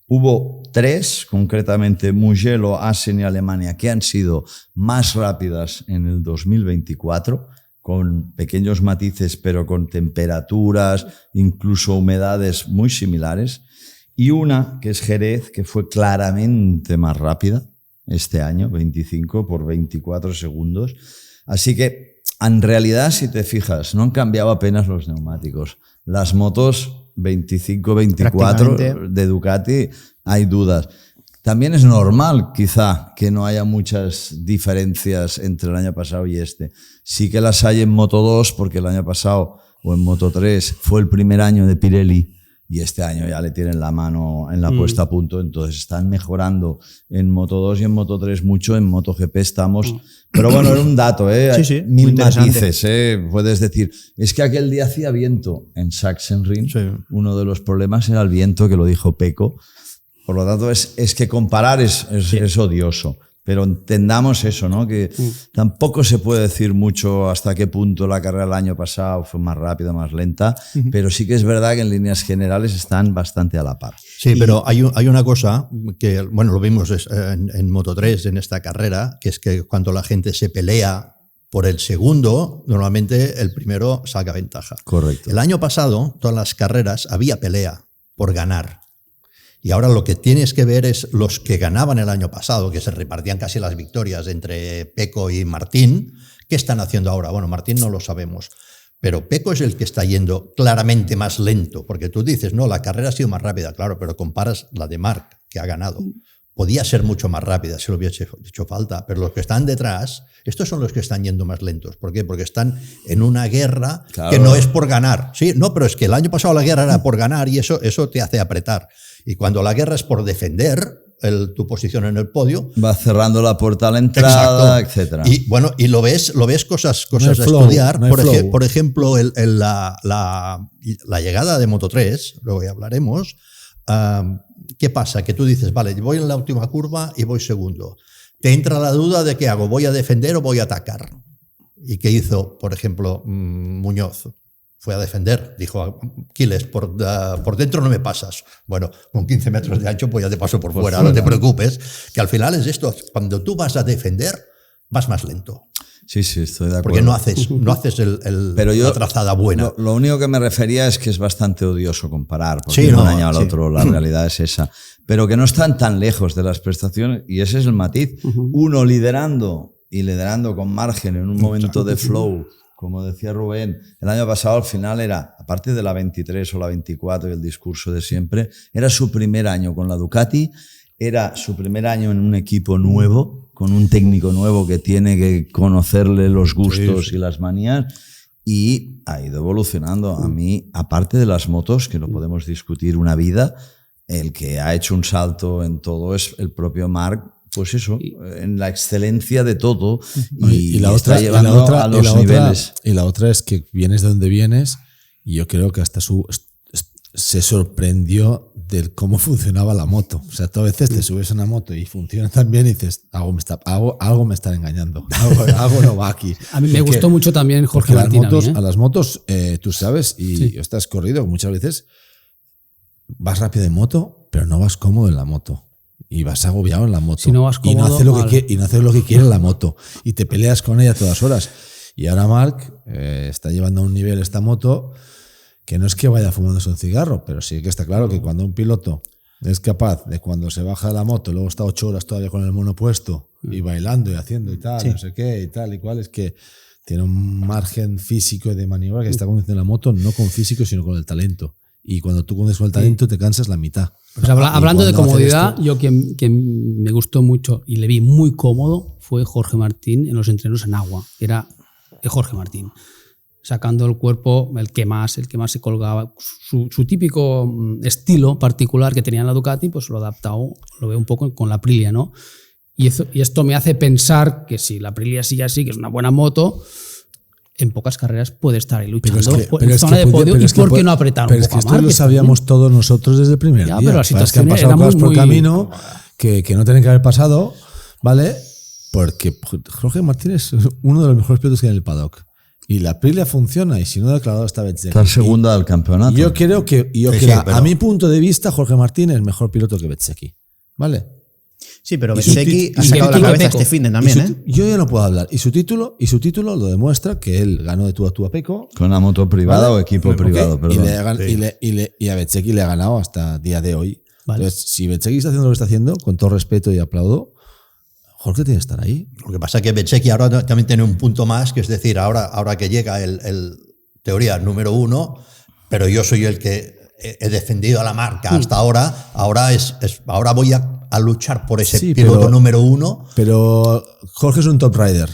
Hubo 3, concretamente Mugello, Assen y Alemania, que han sido más rápidas en el 2024, con pequeños matices, pero con temperaturas, incluso humedades muy similares. Y una, que es Jerez, que fue claramente más rápida este año, 25 por 24 segundos. Así que en realidad, si te fijas, no han cambiado apenas los neumáticos. Las motos 25-24 de Ducati, hay dudas. También es normal, quizá, que no haya muchas diferencias entre el año pasado y este. Sí que las hay en Moto 2, porque el año pasado, o en Moto 3, fue el primer año de Pirelli, y este año ya le tienen la mano en la puesta a punto, entonces están mejorando en Moto 2 y en Moto 3 mucho, en MotoGP estamos... Pero bueno, era un dato, Sí, mil matices, puedes decir, es que aquel día hacía viento en Sachsenring, uno de los problemas era el viento, que lo dijo Pecco, por lo tanto es que comparar es odioso. Pero entendamos eso, ¿no? Que tampoco se puede decir mucho hasta qué punto la carrera del año pasado fue más rápida, más lenta, pero sí que es verdad que en líneas generales están bastante a la par. Sí, pero hay una cosa que, bueno, lo vimos en Moto 3, en esta carrera, que es que cuando la gente se pelea por el segundo, normalmente el primero saca ventaja. Correcto. El año pasado, todas las carreras, había pelea por ganar. Y ahora lo que tienes que ver es los que ganaban el año pasado, que se repartían casi las victorias entre Pecco y Martín. ¿Qué están haciendo ahora? Bueno, Martín no lo sabemos, pero Pecco es el que está yendo claramente más lento, porque tú dices, no, la carrera ha sido más rápida, claro, pero comparas la de Marc, que ha ganado. Podía ser mucho más rápida si lo hubiese hecho falta, pero los que están detrás, estos son los que están yendo más lentos. ¿Por qué? Porque están en una guerra que no es por ganar. Sí, no, pero es que el año pasado la guerra era por ganar y eso te hace apretar. Y cuando la guerra es por defender tu posición en el podio, va cerrando la puerta a la entrada, etcétera. Y bueno, y lo ves cosas no a flow, estudiar. No por ejemplo, la llegada de Moto 3, luego ya hablaremos. ¿Qué pasa? Que tú dices, vale, voy en la última curva y voy segundo. Te entra la duda de qué hago, ¿voy a defender o voy a atacar? ¿Y qué hizo, por ejemplo, Muñoz? Fue a defender. Dijo, Quiles, por dentro no me pasas. Bueno, con 15 metros de ancho pues ya te paso por fuera, no te preocupes. Que al final es esto, cuando tú vas a defender, vas más lento. Sí, estoy de acuerdo. Porque no haces la trazada buena. Lo único que me refería es que es bastante odioso comparar, porque de un año al otro la realidad es esa. Pero que no están tan lejos de las prestaciones, y ese es el matiz. Uno liderando con margen en un momento de flow, como decía Rubén. El año pasado al final era, aparte de la 23 o la 24 y el discurso de siempre, era su primer año con la Ducati, era su primer año en un equipo nuevo, con un técnico nuevo que tiene que conocerle los gustos y las manías, y ha ido evolucionando. A mí, aparte de las motos, que lo podemos discutir una vida, el que ha hecho un salto en todo es el propio Marc, pues eso, en la excelencia de todo, y la otra, está llevando a los niveles. Y la otra es que vienes de donde vienes, y yo creo que hasta se sorprendió de cómo funcionaba la moto. O sea, tú a veces te subes a una moto y funciona tan bien y dices, algo me están engañando, algo no va aquí. A mí me gustó mucho también Jorge Martín. A las motos, tú sabes, y estás corrido muchas veces, vas rápido en moto, pero no vas cómodo en la moto. Y vas agobiado en la moto. Si no vas cómodo, y no haces lo que quiere la moto. Y te peleas con ella todas horas. Y ahora Marc está llevando a un nivel esta moto que no es que vaya fumándose un cigarro, pero sí que está claro que cuando un piloto es capaz de, cuando se baja de la moto, luego está 8 horas todavía con el mono puesto y bailando y haciendo y tal, no sé qué y tal y cual, es que tiene un margen físico de maniobra que está conduciendo la moto no con físico sino con el talento. Y cuando tú conduces con el talento te cansas la mitad. Pues hablando de comodidad, yo quien me gustó mucho y le vi muy cómodo fue Jorge Martín en los entrenos en agua. Era Jorge Martín, sacando el cuerpo, el que más se colgaba. Su típico estilo particular que tenía en la Ducati, pues lo he adaptado, lo veo un poco con la Aprilia, ¿no? Y esto me hace pensar que si la Aprilia sigue así, que es una buena moto, en pocas carreras puede estar ahí luchando en zona de podio. ¿Y por qué no apretar un poco? Pero es que esto lo sabíamos todos nosotros desde el primer día. Pero la situación que han pasado cosas por camino que no tienen que haber pasado, ¿vale? Porque Jorge Martín es uno de los mejores pilotos que hay en el paddock. Y la Aprilia funciona, y si no ha declarado esta vez. Está segunda del campeonato. Yo creo que a mi punto de vista, Jorge Martín es el mejor piloto que Bezzecchi. ¿Vale? Sí, pero Bezzecchi ha sacado la cabeza este fin de también, Yo ya no puedo hablar. Y su título lo demuestra, que él ganó de tú a Pecco. Con una moto privada, ¿vale? O equipo privado, perdón. Y a Bezzecchi le ha ganado hasta el día de hoy. Vale. Entonces, si Bezzecchi está haciendo lo que está haciendo, con todo respeto y aplaudo, Jorge tiene que estar ahí. Lo que pasa es que Bezzecchi ahora también tiene un punto más, que es decir, ahora que llega el teoría número 1, pero yo soy el que he defendido a la marca hasta ahora voy a luchar por ese piloto número 1. Pero Jorge es un top rider.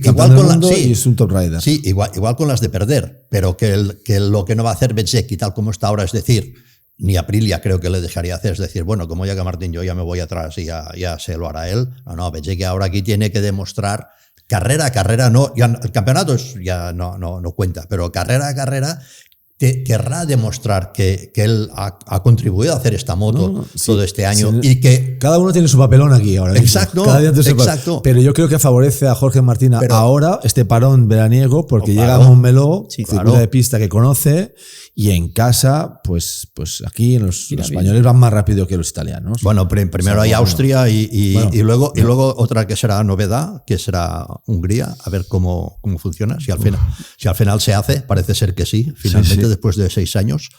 Igual con y es un top rider. Sí, igual con las de perder, pero que lo que no va a hacer Bezzecchi tal como está ahora, es decir, ni Aprilia creo que le dejaría hacer, es decir, bueno, como llega Martín, yo ya me voy atrás y ya se lo hará él. No, Bezzecchi ahora aquí tiene que demostrar carrera a carrera, no, ya el campeonato ya no cuenta, pero carrera a carrera querrá demostrar que él ha contribuido a hacer esta moto todo este año y que cada uno tiene su papelón aquí ahora mismo. Exacto, cada día tiene exacto. Pero yo creo que favorece a Jorge Martín ahora este parón veraniego porque llega a Montmeló, circuito de pista que conoce, y en casa, pues aquí los españoles van más rápido que los italianos. Bueno, primero hay Austria y luego otra que será novedad, que será Hungría, a ver cómo funciona. Si al final se hace, parece ser que sí, finalmente después de 6 años.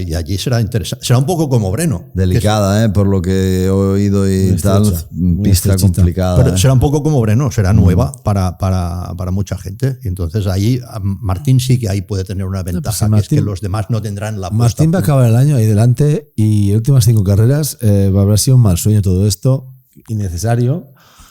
Y allí será interesante. Será un poco como Breno. Delicada, por lo que he oído y tal. Pista complicada. Pero será un poco como Breno, será nueva para mucha gente. Y entonces ahí Martín sí que ahí puede tener una ventaja, Martín, que es que los demás no tendrán la puesta. Martín va a acabar el año ahí delante y en las últimas 5 carreras habrá sido un mal sueño todo esto, innecesario.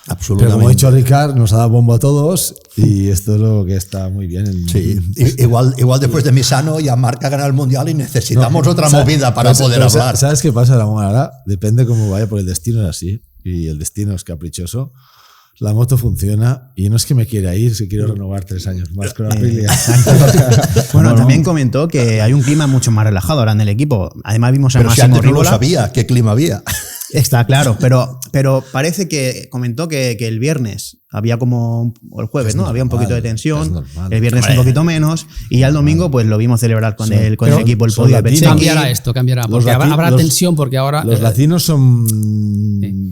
Absolutamente. Pero como ha dicho Ricard, nos ha dado bombo a todos y esto es lo que está muy bien. Sí, igual después de Misano ya Marc ha ganado el Mundial y necesitamos otra movida para poder hablar. ¿Sabes qué pasa, Ramón? Ahora depende cómo vaya, porque el destino es así y el destino es caprichoso. La moto funciona y no es que me quiera ir, si quiero renovar 3 años más con Aprilia. Bueno, también comentó que hay un clima mucho más relajado ahora en el equipo. Además vimos a Massimo antes Rivola. No lo sabía qué clima había. Está claro, pero parece que comentó que el viernes había como, o el jueves, ¿no? Había un poquito de tensión, el viernes un poquito menos, y ya el domingo pues lo vimos celebrar con el equipo el podio de Bezzecchi. Cambiará, porque habrá tensión, porque ahora... Los latinos son...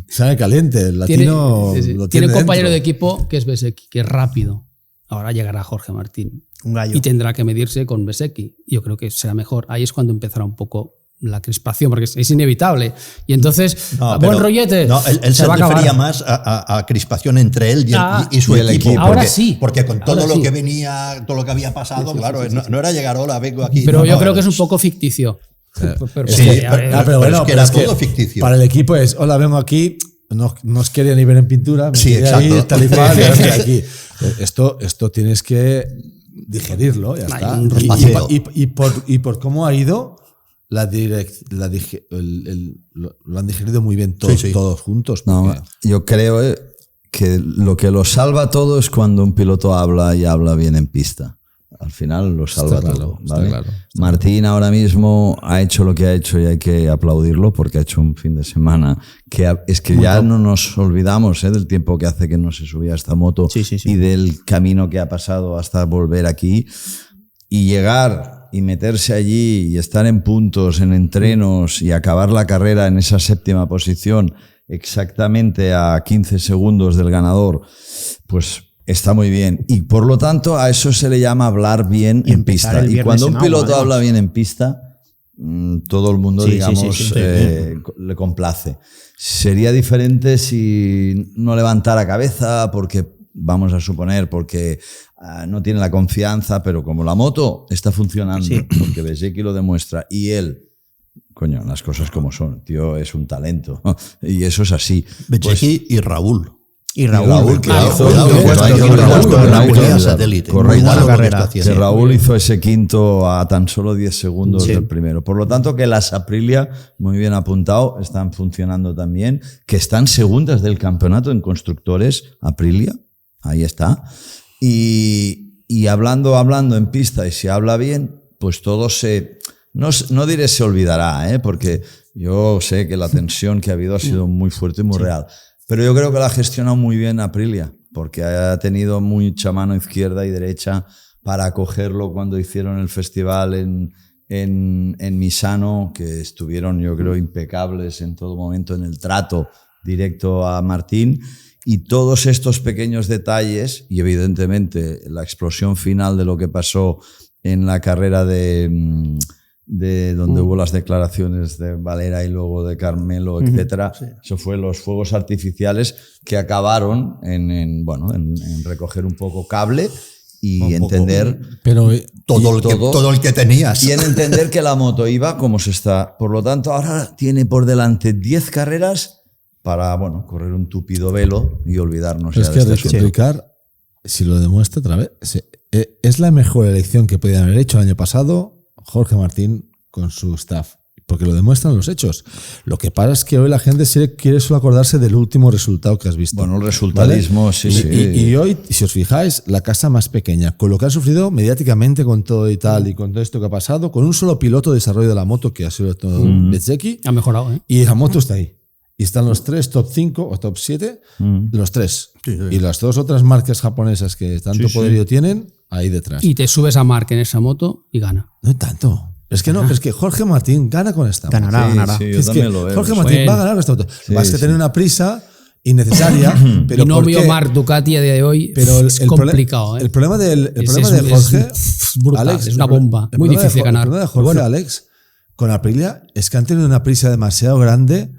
Sabe caliente, el latino... Tiene un compañero de equipo que es Bezzecchi, que es rápido. Ahora llegará Jorge Martín. Un gallo. Y tendrá que medirse con Bezzecchi. Yo creo que será mejor. Ahí es cuando empezará un poco la crispación, porque es inevitable. Y entonces, buen rollete. No, él se refería más a crispación entre él y su equipo. Ahora sí. Porque con todo lo que venía, todo lo que había pasado, claro, no era llegar, hola, vengo aquí. Pero yo creo que es un poco ficticio. Pero es que era todo ficticio. Para el equipo es, hola, vengo aquí, no os quería ni ver en pintura, me exacto. Ahí, tal y cual, aquí. Esto tienes que digerirlo, ya está. Y por cómo ha ido, lo han digerido muy bien todos juntos. No, yo creo que lo que lo salva todo es cuando un piloto habla y habla bien en pista. Al final lo salva todo. ¿Vale? Está Martín ahora mismo ha hecho lo que ha hecho y hay que aplaudirlo porque ha hecho un fin de semana que es que ya no nos olvidamos del tiempo que hace que no se subía a esta moto y del camino que ha pasado hasta volver aquí y llegar y meterse allí y estar en puntos, en entrenos y acabar la carrera en esa 7ª posición exactamente a 15 segundos del ganador, pues está muy bien. Y por lo tanto a eso se le llama hablar bien en pista. Y cuando un piloto habla bien en pista, todo el mundo, digamos, le complace. Sería diferente si no levantara cabeza porque, vamos a suponer, porque no tiene la confianza, pero como la moto está funcionando, porque Bezzecchi lo demuestra, y él, coño, las cosas como son, tío, es un talento. Y eso es así. Bezzecchi y Raúl. Y Raúl, que Raúl hizo ese quinto a tan solo 10 segundos del primero. Por lo tanto, que las Aprilia, muy bien apuntado, están funcionando también, que están segundas del campeonato en constructores, Aprilia, ahí está. Y hablando en pista, y si habla bien, pues todo no diré se olvidará, porque yo sé que la tensión que ha habido ha sido muy fuerte y muy real. Pero yo creo que la ha gestionado muy bien Aprilia, porque ha tenido mucha mano izquierda y derecha para acogerlo cuando hicieron el festival en Misano, que estuvieron, yo creo, impecables en todo momento en el trato directo a Martín. Y todos estos pequeños detalles, y evidentemente la explosión final de lo que pasó en la carrera de de donde hubo las declaraciones de Valera y luego de Carmelo, etcétera. Eso fue los fuegos artificiales que acabaron en recoger un poco cable y entender todo el que tenías. Y en entender que la moto iba como se está. Por lo tanto, ahora tiene por delante 10 carreras para correr un tupido velo y olvidarnos ya de esto. Ricard, si lo demuestra otra vez, es la mejor elección que podían haber hecho el año pasado Jorge Martín con su staff, porque lo demuestran los hechos. Lo que pasa es que hoy la gente quiere solo acordarse del último resultado que has visto. Bueno, el resultadismo, ¿vale? Sí. Y hoy, si os fijáis, la casa más pequeña, con lo que ha sufrido mediáticamente con todo y tal, y con todo esto que ha pasado, con un solo piloto de desarrollo de la moto, que ha sido Bezzecchi. Ha mejorado, ¿eh? Y la moto está ahí. Y están los 3 top 5 o top 7, los 3. Sí. Y las 2 otras marcas japonesas que tanto poderío tienen, ahí detrás. Y te subes a Marc en esa moto y gana. No tanto. Es que no, es que Jorge Martín gana con esta moto. Ganará. Sí, yo también lo veo. Jorge Martín va a ganar con esta moto. Vas a tener una prisa innecesaria. Pero y no veo Marc Ducati a día de hoy. Pero es complicado. El problema de Jorge, es brutal, Alex, es una bomba. Muy difícil de ganar. El problema de Jorge, Alex, con Aprilia, es que han tenido una prisa demasiado grande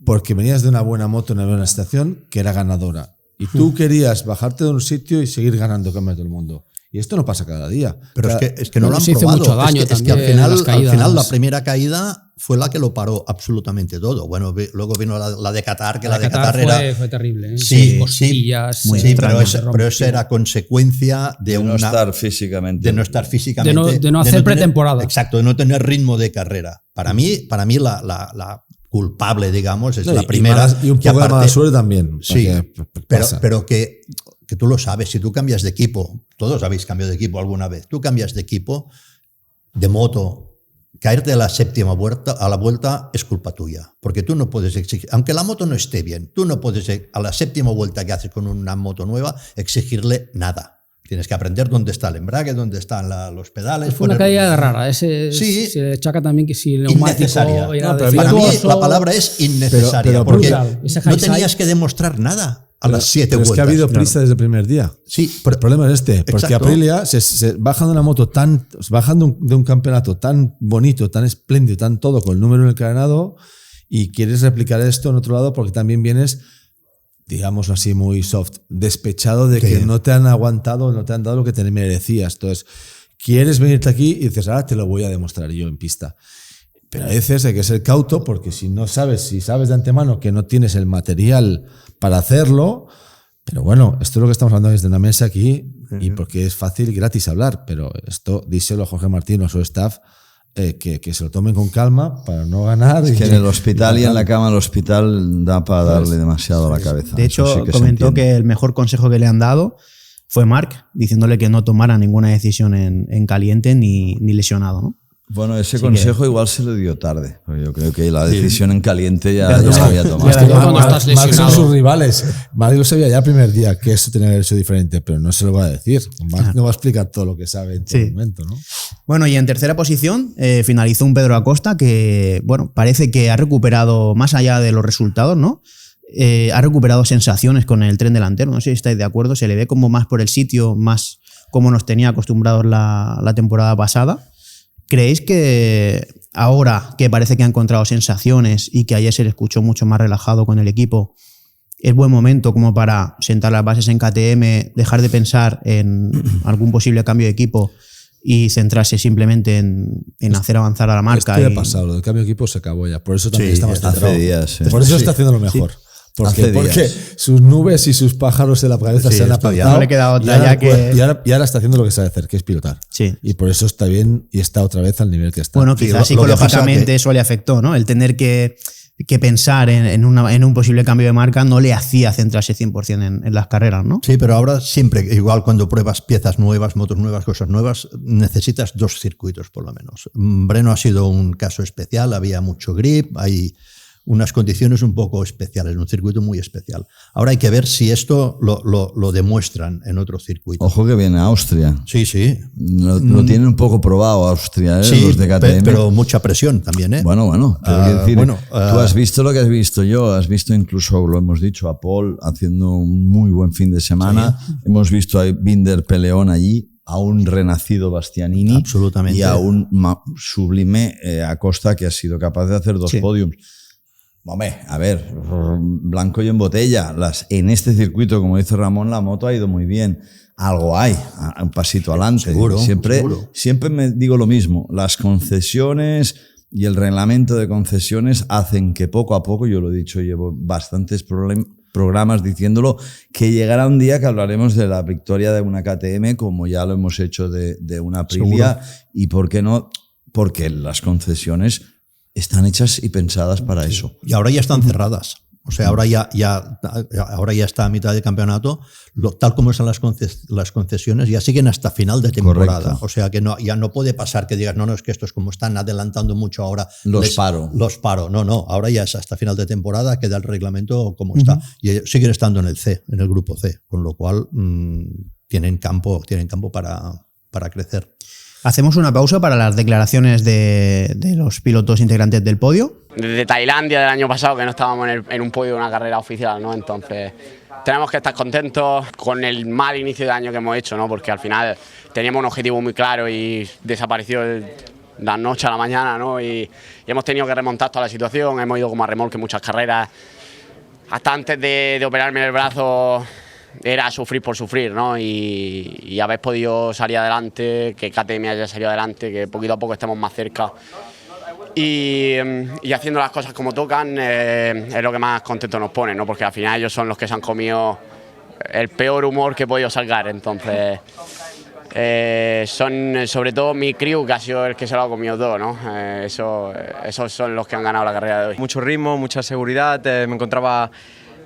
porque venías de una buena moto en una buena estación que era ganadora. Y tú querías bajarte de un sitio y seguir ganando campeonatos del mundo. Y esto no pasa cada día. Pero es que no lo han probado. Mucho daño es que al final la primera caída fue la que lo paró absolutamente todo. Bueno, luego vino la de Qatar, que la de Qatar fue terrible. ¿eh? Sí, costillas. Sí, pero eso era consecuencia de no estar físicamente. De no estar físicamente. De no hacer pretemporada. Exacto, de no tener ritmo de carrera. Para mí la culpable, digamos, es la primera. Y un poco de mala suerte también. Sí, pero que tú lo sabes, si tú cambias de equipo, todos habéis cambiado de equipo alguna vez, tú cambias de equipo, de moto, caerte a la séptima vuelta, a la vuelta es culpa tuya, porque tú no puedes exigir, aunque la moto no esté bien, tú no puedes a la séptima vuelta que haces con una moto nueva exigirle nada. Tienes que aprender dónde está el embrague, dónde están los pedales. Fue una caída rara. Se chaca también que si el neumático era para mí la palabra es innecesaria, porque no tenías que demostrar nada a las 7 vueltas. Es que ha habido prisa desde el primer día. Sí, el problema es porque Aprilia se bajan de una moto bajan de un campeonato tan bonito, tan espléndido, tan todo, con el número en el carenado, y quieres replicar esto en otro lado porque también vienes, digámoslo así, muy soft, despechado de que no te han aguantado, no te han dado lo que te merecías. Entonces, quieres venirte aquí y dices, ahora te lo voy a demostrar yo en pista. Pero a veces hay que ser cauto porque si sabes de antemano que no tienes el material para hacerlo, pero bueno, esto es lo que estamos hablando desde una mesa aquí y porque es fácil y gratis hablar, pero esto díselo a Jorge Martín o a su staff, que se lo tomen con calma para no ganar. Es que en el hospital y en la cama del hospital da para darle demasiado a la cabeza. De hecho, comentó que el mejor consejo que le han dado fue Marc, diciéndole que no tomara ninguna decisión en caliente ni lesionado, ¿no? Bueno, ese consejo igual se lo dio tarde. Yo creo que la decisión en caliente ya se había tomado. Marc son sus rivales. Marc lo sabía ya el primer día que eso tenía que haber sido diferente, pero no se lo va a decir. Marc no va a explicar todo lo que sabe en todo momento, ¿no? Bueno, y en tercera posición finalizó un Pedro Acosta que, bueno, parece que ha recuperado, más allá de los resultados, ¿no? Ha recuperado sensaciones con el tren delantero. No sé si estáis de acuerdo. Se le ve como más por el sitio, más como nos tenía acostumbrados la temporada pasada. ¿Creéis que ahora que parece que ha encontrado sensaciones y que ayer se le escuchó mucho más relajado con el equipo, es buen momento como para sentar las bases en KTM, dejar de pensar en algún posible cambio de equipo y centrarse simplemente en hacer avanzar a la marca? Esto ya ha pasado, lo del cambio de equipo se acabó ya, por eso también estamos hace días. Por eso está haciendo lo mejor. Porque sus nubes y sus pájaros de la cabeza se han apartado. No le queda otra y ahora está haciendo lo que sabe hacer, que es pilotar. Sí. Y por eso está bien y está otra vez al nivel que está. Bueno, quizás psicológicamente eso le afectó, ¿no? El tener que pensar en un posible cambio de marca no le hacía centrarse 100% en las carreras, ¿no? Sí, pero ahora siempre, igual cuando pruebas piezas nuevas, motos nuevas, cosas nuevas, necesitas 2 circuitos por lo menos. Breno ha sido un caso especial, había mucho grip, hay unas condiciones un poco especiales, un circuito muy especial. Ahora hay que ver si esto lo demuestran en otro circuito. Ojo que viene Austria. Sí. Lo tienen un poco probado Austria, sí, los de KTM. Pero mucha presión también, ¿eh? Bueno. Tú has visto lo que has visto yo, has visto incluso, lo hemos dicho, a Paul haciendo un muy buen fin de semana. Sí. Hemos visto a Binder peleón allí. a un renacido Bastianini. Absolutamente. Y a un sublime Acosta, que ha sido capaz de hacer 2 podiums. Hombre, a ver, blanco y en botella. En este circuito, como dice Ramón, la moto ha ido muy bien. Algo hay, un pasito adelante. Seguro. Siempre me digo lo mismo. Las concesiones y el reglamento de concesiones hacen que poco a poco, yo lo he dicho, llevo bastantes programas diciéndolo, que llegará un día que hablaremos de la victoria de una KTM, como ya lo hemos hecho de una Aprilia. Seguro. Y ¿por qué no? Porque las concesiones están hechas y pensadas para eso. Y ahora ya están cerradas. O sea, ahora ya está a mitad de campeonato. Tal como están las concesiones, ya siguen hasta final de temporada. Correcto. O sea, que ya no puede pasar que digas, no, es que estos como están adelantando mucho ahora. Los paro. No, ahora ya es hasta final de temporada, queda el reglamento como está. Y ellos siguen estando en el grupo C, con lo cual tienen campo para crecer. Hacemos una pausa para las declaraciones de los pilotos integrantes del podio. Desde Tailandia del año pasado que no estábamos en un podio de una carrera oficial, ¿no? Entonces tenemos que estar contentos con el mal inicio de año que hemos hecho, ¿no? Porque al final teníamos un objetivo muy claro y desapareció de la noche a la mañana, ¿no? Y hemos tenido que remontar toda la situación, hemos ido como a remolque en muchas carreras. Hasta antes de operarme el brazo era sufrir por sufrir, ¿no? Y haber podido salir adelante, que KTM haya salido adelante, que poquito a poco estemos más cerca y haciendo las cosas como tocan es lo que más contento nos pone, ¿no? Porque al final ellos son los que se han comido el peor humor que he podido sacar, entonces son sobre todo mi crew que ha sido el que se lo ha comido todo, ¿no? Esos son los que han ganado la carrera de hoy. Mucho ritmo, mucha seguridad, me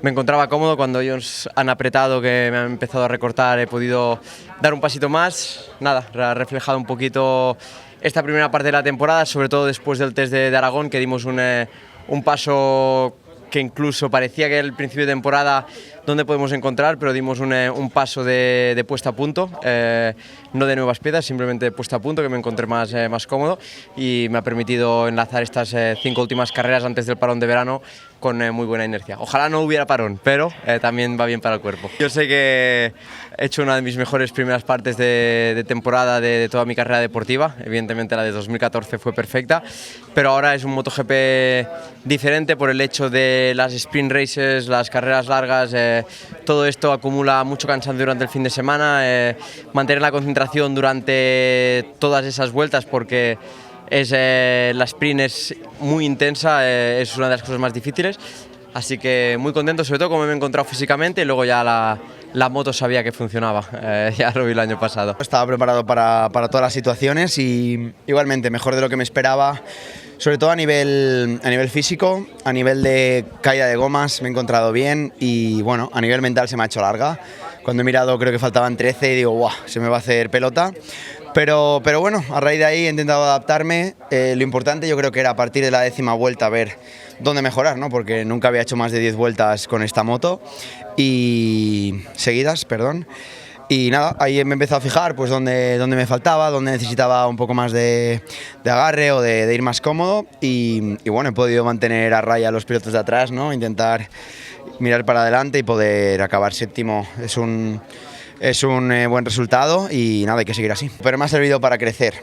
encontraba cómodo cuando ellos han apretado, que me han empezado a recortar, he podido dar un pasito más. Nada, ha reflejado un poquito esta primera parte de la temporada, sobre todo después del test de Aragón, que dimos un paso que incluso parecía que era el principio de temporada donde podemos encontrar, pero dimos un paso de puesta a punto, no de nuevas piezas, simplemente de puesta a punto, que me encontré más cómodo y me ha permitido enlazar estas 5 últimas carreras antes del parón de verano con muy buena inercia. Ojalá no hubiera parón, pero también va bien para el cuerpo. Yo sé que he hecho una de mis mejores primeras partes de temporada de toda mi carrera deportiva. Evidentemente la de 2014 fue perfecta, pero ahora es un MotoGP diferente por el hecho de las sprint races, las carreras largas. Todo esto acumula mucho cansancio durante el fin de semana, mantener la concentración durante todas esas vueltas, porque la sprint es muy intensa, es una de las cosas más difíciles, así que muy contento, sobre todo como me he encontrado físicamente, y luego ya la moto sabía que funcionaba, ya lo vi el año pasado. Estaba preparado para todas las situaciones y igualmente mejor de lo que me esperaba, sobre todo a nivel físico, a nivel de caída de gomas me he encontrado bien y bueno, a nivel mental se me ha hecho larga. Cuando he mirado creo que faltaban 13 y digo, ¡guau!, se me va a hacer pelota. Pero bueno, a raíz de ahí he intentado adaptarme. Lo importante yo creo que era a partir de la 10ª vuelta ver dónde mejorar, ¿no? Porque nunca había hecho más de 10 vueltas con esta moto seguidas. Y nada, ahí me empecé a fijar pues dónde me faltaba, dónde necesitaba un poco más de agarre o de ir más cómodo y bueno, he podido mantener a raya a los pilotos de atrás, ¿no? Intentar mirar para adelante y poder acabar séptimo. Es un buen resultado y nada, hay que seguir así. Pero me ha servido para crecer,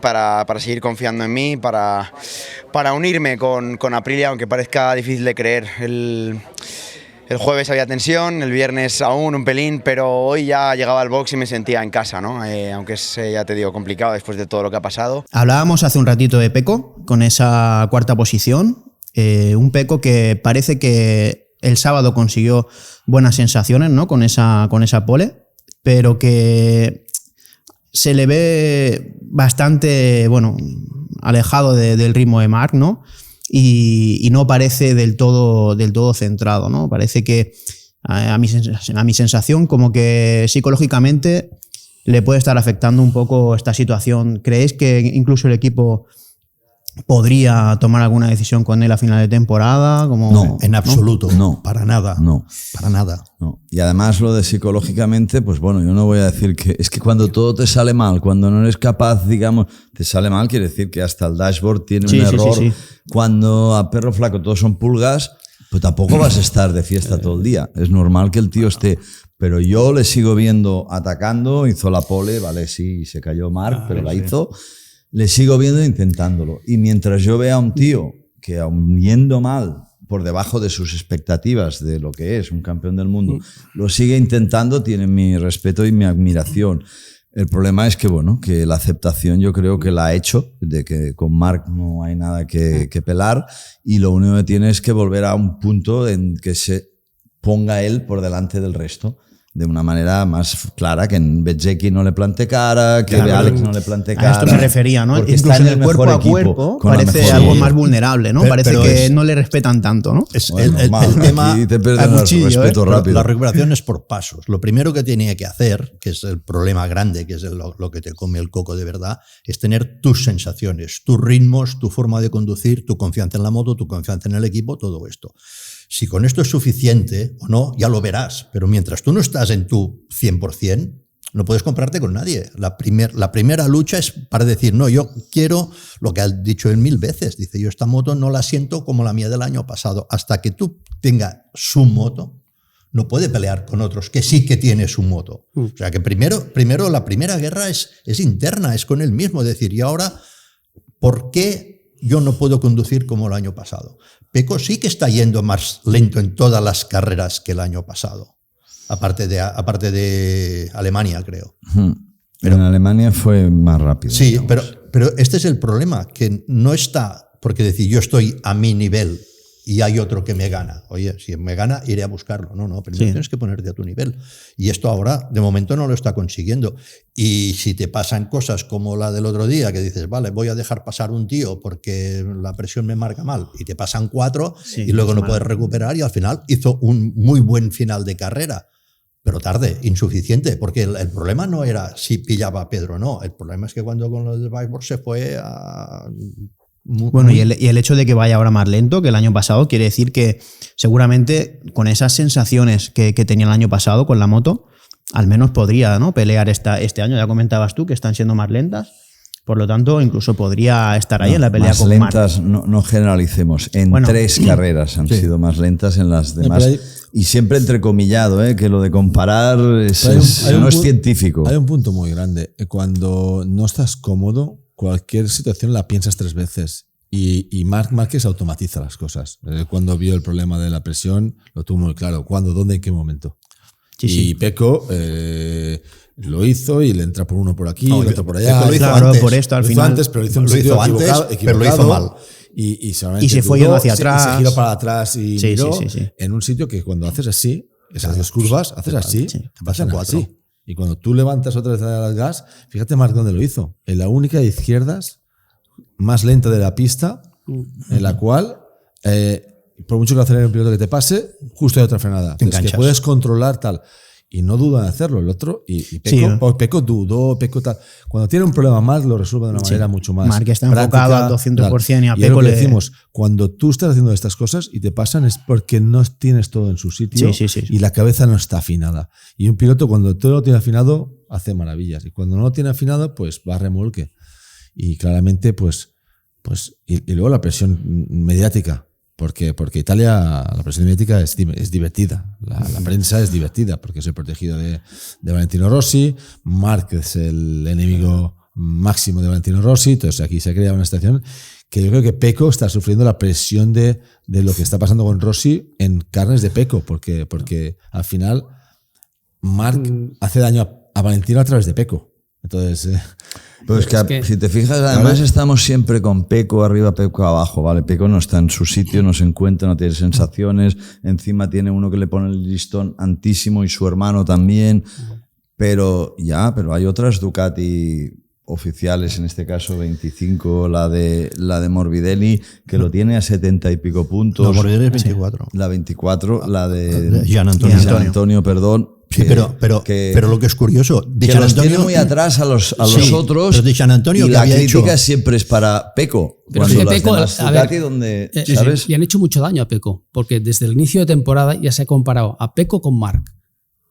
para seguir confiando en mí, para unirme con Aprilia, aunque parezca difícil de creer. El jueves había tensión, el viernes aún un pelín, pero hoy ya llegaba al box y me sentía en casa, ¿no? Aunque es, ya te digo, complicado después de todo lo que ha pasado. Hablábamos hace un ratito de Pecco, con esa 4ª posición. Un Pecco que parece que el sábado consiguió buenas sensaciones, ¿no? Con esa pole, pero que se le ve bastante, bueno, alejado del ritmo de Marc, ¿no? Y no parece del todo centrado, ¿no? Parece que a mi sensación como que psicológicamente le puede estar afectando un poco esta situación. ¿Creéis que incluso el equipo podría tomar alguna decisión con él a final de temporada? No, en absoluto. No. Para nada. No. Para nada. No. Y además lo de psicológicamente, pues bueno, yo no voy a decir que... Es que cuando todo te sale mal, cuando no eres capaz, digamos, te sale mal, quiere decir que hasta el dashboard tiene un error. Sí. Cuando a perro flaco todos son pulgas, Pues tampoco vas a estar de fiesta todo el día. Es normal que el tío esté... Pero yo le sigo viendo atacando, hizo la pole, vale, sí, se cayó Marc, pero la hizo. Le sigo viendo intentándolo. Y mientras yo vea a un tío que aun yendo mal, por debajo de sus expectativas de lo que es un campeón del mundo, lo sigue intentando, tiene mi respeto y mi admiración. El problema es que, bueno, que la aceptación yo creo que la ha hecho, de que con Marc no hay nada que pelar, y lo único que tiene es que volver a un punto en que se ponga él por delante del resto, de una manera más clara, que en Bezzecchi no le plante cara, que Alex no le plante cara. A esto me refería, ¿no? Porque Incluso está en el cuerpo a cuerpo parece algo más vulnerable, ¿no? Parece que no le respetan tanto, ¿no? Es el tema, aquí te pierden el respeto rápido. La recuperación es por pasos. Lo primero que tiene que hacer, que es el problema grande, que es lo que te come el coco de verdad, es tener tus sensaciones, tus ritmos, tu forma de conducir, tu confianza en la moto, tu confianza en el equipo, todo esto. Si con esto es suficiente o no, ya lo verás. Pero mientras tú no estás en tu 100%, no puedes compararte con nadie. La primera lucha es para decir, no, yo quiero lo que has dicho él 1000 veces. Dice, yo esta moto no la siento como la mía del año pasado. Hasta que tú tengas su moto, no puede pelear con otros que sí que tiene su moto. O sea que primero la primera guerra es interna, es con él mismo. Es decir, y ahora, ¿por qué yo no puedo conducir como el año pasado? Pecco sí que está yendo más lento en todas las carreras que el año pasado, aparte de Alemania, creo. Pero en Alemania fue más rápido. Sí, pero este es el problema, que no está, porque decir yo estoy a mi nivel y hay otro que me gana. Oye, si me gana, iré a buscarlo. No, primero tienes que ponerte a tu nivel. Y esto ahora, de momento, no lo está consiguiendo. Y si te pasan cosas como la del otro día, que dices, vale, voy a dejar pasar un tío porque la presión me marca mal, y te pasan 4 y luego no puedes recuperar, y al final hizo un muy buen final de carrera. Pero tarde, insuficiente, porque el problema no era si pillaba a Pedro, no. El problema es que cuando con los de Weisborg se fue a... Y el hecho de que vaya ahora más lento que el año pasado quiere decir que seguramente con esas sensaciones que tenía el año pasado con la moto, al menos podría, ¿no?, pelear este año. Ya comentabas tú que están siendo más lentas, por lo tanto incluso podría estar ahí en la pelea con Marc. Más lentas, no generalicemos. En 3 carreras han sido más lentas, en las demás. Y siempre entrecomillado, que lo de comparar no es científico. Hay un punto muy grande. Cuando no estás cómodo, cualquier situación la piensas 3 veces. Y Marc Márquez automatiza las cosas. Cuando vio el problema de la presión, lo tuvo muy claro. ¿Cuándo, dónde, en qué momento? Y Pecco lo hizo y le entra por uno por aquí, el otro por allá. Lo hizo antes, por esto al final. Antes, pero lo hizo en un sitio equivocado, pero lo hizo mal. Y se fue yendo hacia atrás. Se giró para atrás y miró en un sitio que cuando haces así, esas 2 curvas, haces así, te pasan 4. Así. Y cuando tú levantas otra vez al gas, fíjate Marc dónde lo hizo. En la única de izquierdas más lenta de la pista, en la cual, por mucho que acelere un piloto que te pase, justo hay otra frenada. Es que puedes controlar tal. Y no duda en hacerlo. El otro, y Pecco dudó, Pecco tal. Cuando tiene un problema Marc lo resuelve de una manera mucho más Marc está práctica, enfocado al 200% y a Pecco le decimos, cuando tú estás haciendo estas cosas y te pasan es porque no tienes todo en su sitio y la cabeza no está afinada. Y un piloto cuando todo lo tiene afinado hace maravillas. Y cuando no lo tiene afinado, pues va a remolque. Y claramente, y luego la presión mediática. Porque Italia, la presión mediática es divertida. La prensa es divertida porque soy protegido de Valentino Rossi. Marc es el enemigo máximo de Valentino Rossi. Entonces aquí se crea una situación que yo creo que Pecco está sufriendo la presión de lo que está pasando con Rossi en carnes de Pecco. Porque al final Marc hace daño a Valentino a través de Pecco. Entonces... Pero es que si te fijas, además estamos siempre con Pecco arriba, Pecco abajo, ¿vale? Pecco no está en su sitio, no se encuentra, no tiene sensaciones, encima tiene uno que le pone el listón altísimo y su hermano también, pero hay otras Ducati oficiales, en este caso 25, la de Morbidelli, que lo tiene a 70 y pico puntos. No, Morbidelli es 24. La 24, la de Gian Antonio, perdón. Sí, pero lo que es curioso, que los tiene muy atrás a los otros, pero Gian Antonio, y la crítica siempre es para Pecco. Pero cuando es que Pecco, donde, ¿sabes? Y han hecho mucho daño a Pecco, porque desde el inicio de temporada ya se ha comparado a Pecco con Marc.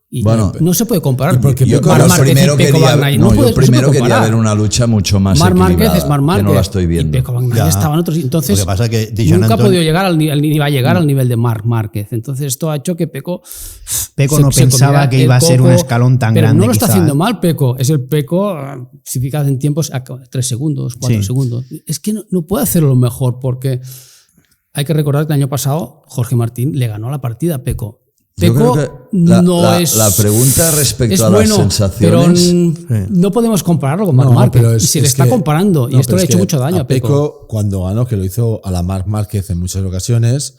Y Bueno, no se puede comparar. porque Yo Marc Márquez primero y Pecco quería, Bagnaia. no, No puede- yo primero no se puede quería comparar. ver una lucha mucho más Marc Márquez equilibrada, es Marc Márquez. que no la estoy viendo. Y Pecco Bagnaia Ya. estaba en otros. Entonces, Lo que pasa es que Dijon nunca ha Anton- podido llegar ni va a llegar al nivel de Marc Márquez. Entonces, esto ha hecho que Pecco No pensaba comiera que el iba a ser un coco, escalón tan pero grande. no lo está quizá, haciendo ¿eh? mal Pecco. Es el Pecco, si fijas en tiempos, a 3 segundos, 4 Sí. segundos. Es que no puede hacerlo mejor porque hay que recordar que el año pasado Jorge Martín le ganó la partida a Pecco. Yo Pecco creo que la es. pregunta respecto es a las bueno, sensaciones. pero no podemos compararlo con Marc Márquez. pero Y se le está que- comparando. Y no, esto pero le ha es hecho que mucho daño a Pecco. Cuando ganó, que lo hizo a la Marc Márquez en muchas ocasiones,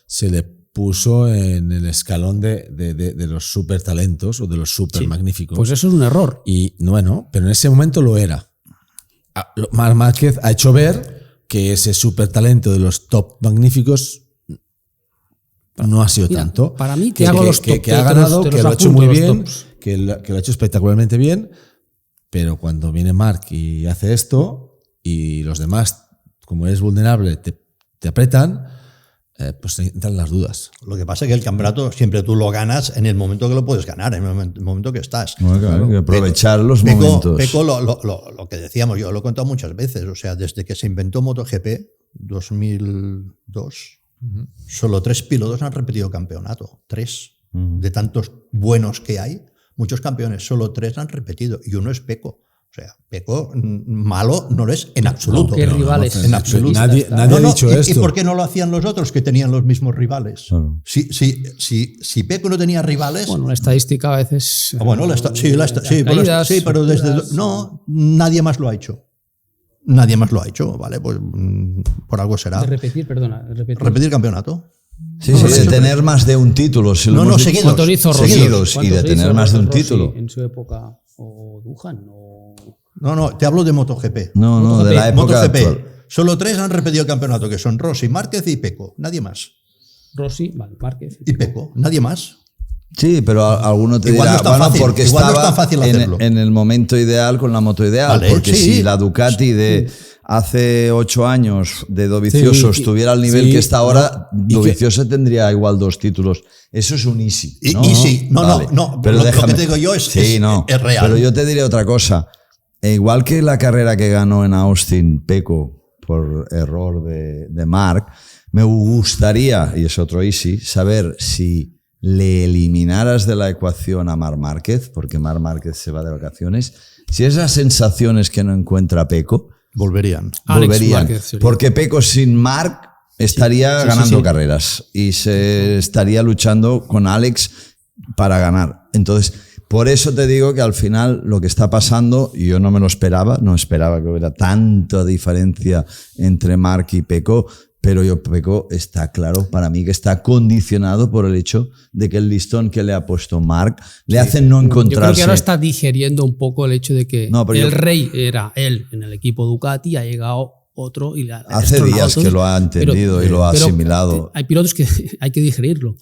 se le puso en el escalón de los super talentos o de los super magníficos. Pues eso es un error. Y bueno, pero en ese momento lo era. Marc Márquez ha hecho ver que ese super talento de los top magníficos no ha sido Mira, tanto. para mí te hago los top que ha de los- ganado, de los que lo ha hecho apunto, muy los bien, tops. que lo ha hecho espectacularmente bien, pero cuando viene Marc y hace esto y los demás, como eres vulnerable, te apretan, pues entran las dudas. Lo que pasa es que el campeonato siempre tú lo ganas en el momento que lo puedes ganar, en el momento que estás. Bueno, claro, que aprovechar los Pecco, momentos. Pecco, lo que decíamos, yo lo he contado muchas veces, o sea, desde que se inventó MotoGP, 2002, solo 3 pilotos han repetido campeonato. 3. De tantos buenos que hay, muchos campeones, solo 3 han repetido, y uno es Pecco. O sea, Pecco malo no lo es en absoluto. ¿Qué rivales? En absoluto. Nadie ha dicho ¿Y esto. por qué no lo hacían los otros que tenían los mismos rivales? Claro. Si Pecco no tenía rivales, Bueno, la estadística a veces. bueno, caídas, sí, pero desde alturas. no, nadie más lo ha hecho. Nadie más lo ha hecho, ¿vale? Pues por algo será. De repetir, perdona. Repetir campeonato. Sí, de tener más de un título. Si lo No, hemos no, dicho. seguidos. ¿Cuántos hizo Rossi? Seguidos, y ¿Cuántos de tener hizo más de un Rossi título. en su época? ¿O Duhan? No, te hablo de MotoGP. No, de la época MotoGP. actual. Solo 3 han repetido el campeonato, que son Rossi, Márquez y Pecco. Nadie más. Rossi, vale, Márquez. Y Pecco. Nadie más. Sí, pero alguno te Igual dirá, no es tan bueno, fácil, porque igual no es estaba tan fácil hacerlo. en el momento ideal con la moto ideal. Vale, porque sí. si la Ducati de hace 8 años de Dovizioso Sí, estuviera al nivel sí, que está ahora, no, y Dovizioso tendría igual 2 títulos. Eso es un easy. Y- ¿no? y sí, no, Pero lo que déjame- te digo yo es es real. Pero yo te diré otra cosa. Igual que la carrera que ganó en Austin Pecco por error de Marc, me gustaría, y es otro easy, saber si le eliminaras de la ecuación a Marc Márquez, porque Marc Márquez se va de vacaciones, si esas sensaciones que no encuentra Pecco Volverían. Alex volverían. Márquez sería. Porque Pecco sin Marc estaría ganando carreras y se estaría luchando con Alex para ganar. Entonces, por eso te digo que al final lo que está pasando, y yo no me lo esperaba, no esperaba que hubiera tanta diferencia entre Marc y Pecco, pero Pecco está claro para mí que está condicionado por el hecho de que el listón que le ha puesto Marc le hace no Yo creo encontrarse. que ahora está digeriendo un poco el hecho de que No, pero el yo- rey era él en el equipo Ducati, ha llegado otro y le ha Hace destronado días todo. que lo ha entendido y lo ha asimilado. Hay pilotos que hay que digerirlo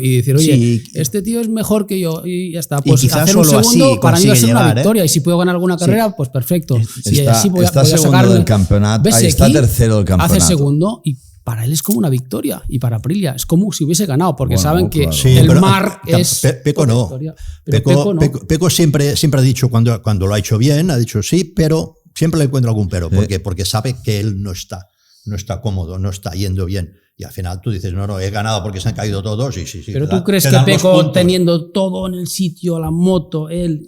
y decir, oye, Sí. este tío es mejor que yo y ya está. Y Pues quizás hacer un solo así segundo para mí va a ser consigue una llegar, ¿eh? victoria y si puedo ganar alguna carrera, pues perfecto. Si Está- así voy a está sacarle- segundo del campeonato. ¿Ves Ahí está aquí? tercero del campeonato. Hace segundo y para él es como una victoria y para Aprilia es como si hubiese ganado porque Bueno, saben que claro. Sí, el pero Marc es Pecco otra no. historia. Pero Pecco no. Pecco siempre ha dicho, cuando lo ha hecho bien, ha dicho sí, pero siempre le encuentra algún pero. Porque sabe que él no está cómodo, no está yendo bien. Y al final tú dices, no, he ganado porque se han caído todos. Y sí, Pero te tú crees te que dan 2 Pecco puntos. teniendo todo en el sitio, la moto, él.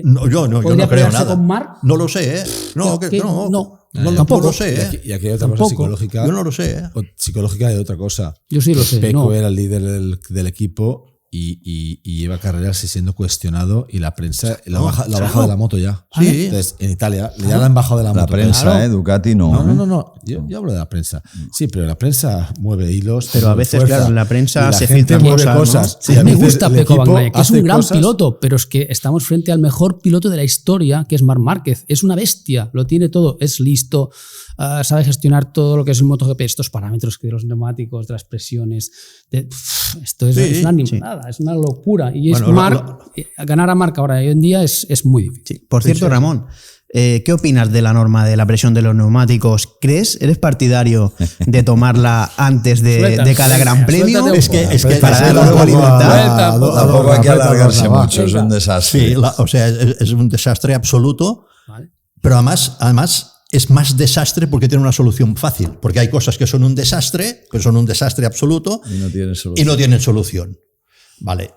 No, yo no ¿podría creo pelearse nada. con Marc? No lo sé, ¿eh? No, ¿Qué? No, no tampoco. lo sé, ¿eh? Y aquí hay otra cosa Tampoco. psicológica. Yo no lo sé, ¿eh? O psicológica de otra cosa. Yo sí lo sé. Pecco no. era el líder del equipo y lleva carreras siendo cuestionado y la prensa la baja de la moto ya. Sí. Entonces, en Italia ya la han bajado de la La moto. prensa, Claro. Ducati no. No. Yo hablo de la prensa. Sí, pero la prensa mueve hilos. Pero a mueve veces, fuerza, claro, en la prensa y la se gente filtran mueve cosas, ¿no? Sí, A mí me veces gusta el Pecco equipo Bagnaia, que es un hace gran cosas- piloto, pero es que estamos frente al mejor piloto de la historia, que es Marc Márquez. Es una bestia, lo tiene todo, es listo, sabe gestionar todo lo que es el MotoGP, estos parámetros que de los neumáticos, de las presiones. Esto es una animada. nada, es una locura. Y es Bueno, ganar a Marc ahora hoy en día es muy difícil. Sí. Por cierto, Ramón, ¿qué opinas de la norma de la presión de los neumáticos? ¿Eres partidario de tomarla antes de cada gran premio? Es que para dar algo de libertad. Tampoco hay que alargarse mucho, es un desastre. Sí, o sea, es un desastre absoluto, Vale. pero además es más desastre porque tiene una solución fácil, porque hay cosas que son un desastre, que son un desastre absoluto Y no tiene solución. y no tienen solución. Vale.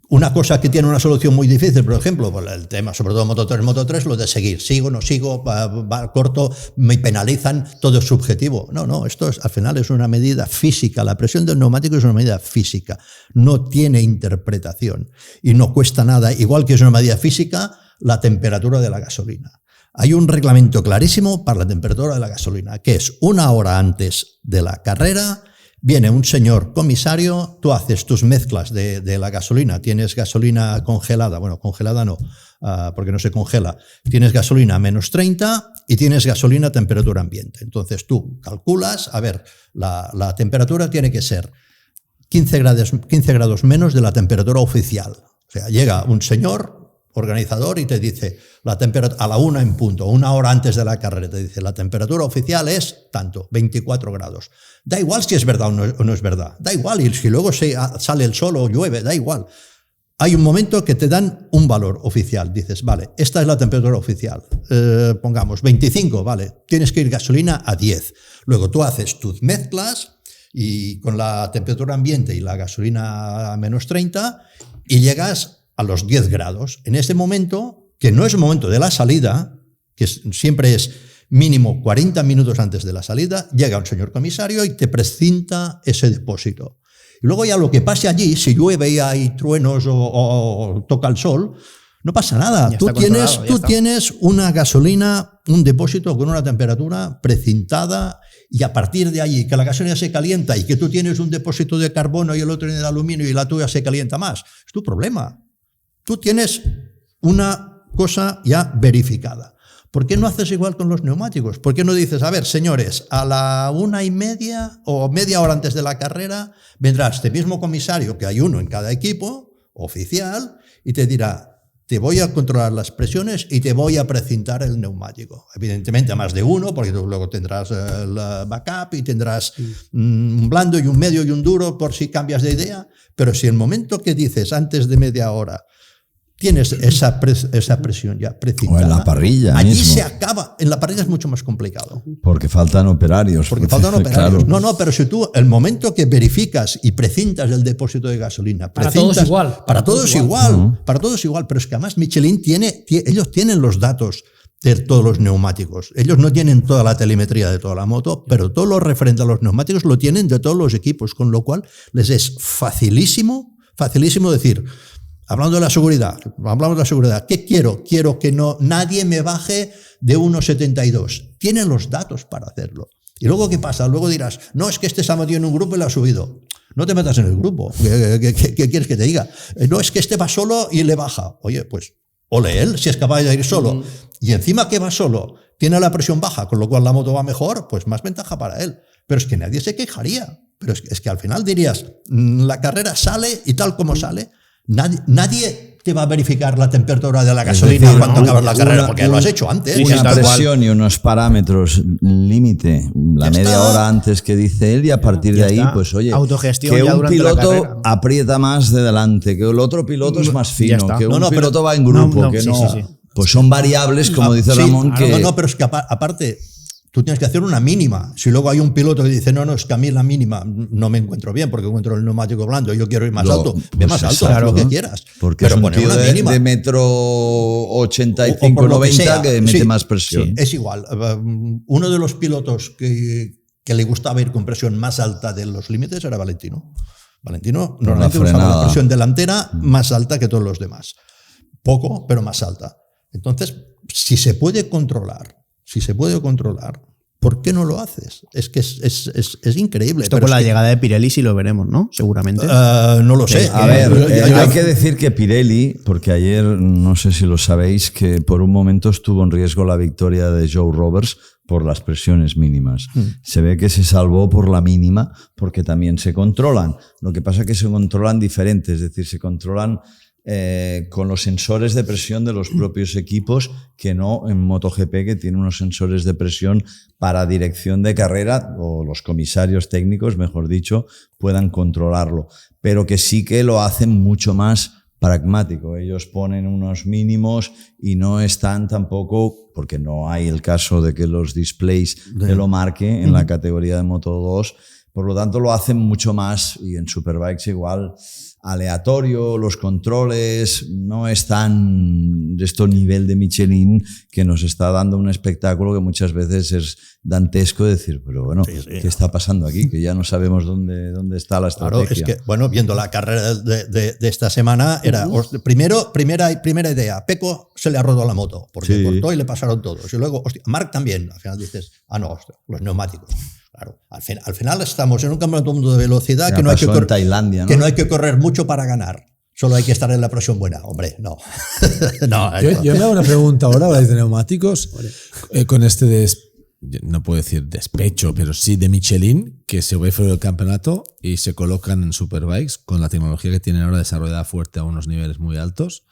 Una cosa que tiene una solución muy difícil, por ejemplo, por el tema, sobre todo Moto 3, lo de seguir. Sigo, no sigo, va corto, me penalizan, todo es subjetivo. No, esto al final es una medida física. La presión del neumático es una medida física. No tiene interpretación y no cuesta nada. Igual que es una medida física, la temperatura de la gasolina. Hay un reglamento clarísimo para la temperatura de la gasolina, que es 1 hora antes de la carrera. Viene un señor comisario, tú haces tus mezclas de la gasolina, tienes gasolina congelada, bueno, congelada no, porque no se congela, tienes gasolina a -30 y tienes gasolina a temperatura ambiente. Entonces tú calculas, a ver, la temperatura tiene que ser 15 grados menos de la temperatura oficial. O sea, llega un señor organizador y te dice la temperatura a la 1 en punto, 1 hora antes de la carrera, te dice la temperatura oficial es tanto, 24 grados. Da igual si es verdad o no es verdad, da igual, y si luego sale el sol o llueve, da igual. Hay un momento que te dan un valor oficial, dices, vale, esta es la temperatura oficial, pongamos 25, vale, tienes que ir gasolina a 10. Luego tú haces tus mezclas y con la temperatura ambiente y la gasolina a -30 y llegas a los 10 grados. En ese momento, que no es el momento de la salida, que siempre es mínimo 40 minutos antes de la salida, llega un señor comisario y te precinta ese depósito. Y luego ya lo que pase allí, si llueve y hay truenos o toca el sol, no pasa nada. Tú tienes una gasolina, un depósito con una temperatura precintada y a partir de allí que la gasolina se calienta y que tú tienes un depósito de carbono y el otro de aluminio y la tuya se calienta más, es tu problema. Tú tienes una cosa ya verificada. ¿Por qué no haces igual con los neumáticos? ¿Por qué no dices, a ver, señores, a la 1:30 o media hora antes de la carrera vendrá este mismo comisario, que hay uno en cada equipo, oficial, y te dirá, te voy a controlar las presiones y te voy a precintar el neumático. Evidentemente más de uno, porque tú luego tendrás el backup y tendrás un blando y un medio y un duro por si cambias de idea, pero si el momento que dices antes de media hora tienes esa presión ya precintada. O en la parrilla allí mismo. se acaba. En la parrilla es mucho más complicado. Porque faltan operarios. Porque faltan operarios. Claro. No, pero si tú, el momento que verificas y precintas el depósito de gasolina... Para todos igual. Para todos igual. Para todos igual. Pero es que además Michelin ellos tienen los datos de todos los neumáticos. Ellos no tienen toda la telemetría de toda la moto, pero todo lo referente a los neumáticos lo tienen de todos los equipos, con lo cual les es facilísimo decir... Hablando de la seguridad, ¿qué quiero? Quiero que nadie me baje de 1,72. Tienen los datos para hacerlo. ¿Y luego qué pasa? Luego dirás, no, es que este se ha metido en un grupo y lo ha subido. No te metas en el grupo. ¿Qué quieres que te diga? No, es que este va solo y le baja. Oye, pues, ole él, si es capaz de ir solo. Y encima que va solo, tiene la presión baja, con lo cual la moto va mejor, pues más ventaja para él. Pero es que nadie se quejaría. Pero es que al final dirías, la carrera sale y tal como sale, nadie te va a verificar la temperatura de la gasolina cuando acabas la carrera, porque lo has hecho antes. Una presión y unos parámetros límite, la media hora antes que dice él, y a partir de ahí, pues oye, autogestión que ya un durante la carrera, piloto aprieta más de delante, que el otro piloto es más fino, que un pero piloto va en grupo, que no. Pues son variables, como dice Ramón, que... No, pero es que aparte... Tú tienes que hacer una mínima. Si luego hay un piloto que dice, no, es que a mí la mínima no me encuentro bien porque encuentro el neumático blando, yo quiero ir más alto, ve más alto, haz lo que quieras. Porque pero es un tío de metro 85, 90 que mete más presión. Sí, es igual. Uno de los pilotos que le gustaba ir con presión más alta de los límites era Valentino. Valentino normalmente usaba la presión delantera más alta que todos los demás. Poco, pero más alta. Entonces, si se puede controlar, ¿Por qué no lo haces? Es que es increíble. Esto con la llegada de Pirelli sí lo veremos, ¿no? Seguramente. No lo sé. A ver, hay que decir que Pirelli, porque ayer, no sé si lo sabéis, que por un momento estuvo en riesgo la victoria de Joe Roberts por las presiones mínimas. Se ve que se salvó por la mínima porque también se controlan. Lo que pasa es que se controlan diferentes, es decir, se controlan con los sensores de presión de los propios equipos, que no en MotoGP, que tiene unos sensores de presión para dirección de carrera, o los comisarios técnicos, mejor dicho, puedan controlarlo, pero que sí que lo hacen mucho más pragmático. Ellos ponen unos mínimos y no están tampoco, porque no hay el caso de que los displays te lo marque en la categoría de Moto 2, por lo tanto lo hacen mucho más, y en Superbikes igual aleatorio, los controles no están de este nivel de Michelin, que nos está dando un espectáculo que muchas veces es dantesco decir, pero bueno, ¿qué está pasando aquí? Que ya no sabemos dónde está la estrategia. Claro, es que, bueno, viendo la carrera de esta semana, era primera idea, Pecco se le ha roto la moto, porque cortó y le pasaron todos. Y luego, hostia, Marc también. Al final dices, hostia, los neumáticos. Claro, al final estamos en un campeonato del mundo de velocidad que no hay que correr mucho para ganar. Solo hay que estar en la presión buena. Hombre, no. Yo me hago una pregunta ahora, habláis de neumáticos, con este no puedo decir despecho, pero sí de Michelin, que se ve fuera del campeonato y se colocan en Superbikes con la tecnología que tienen ahora desarrollada fuerte a unos niveles muy altos,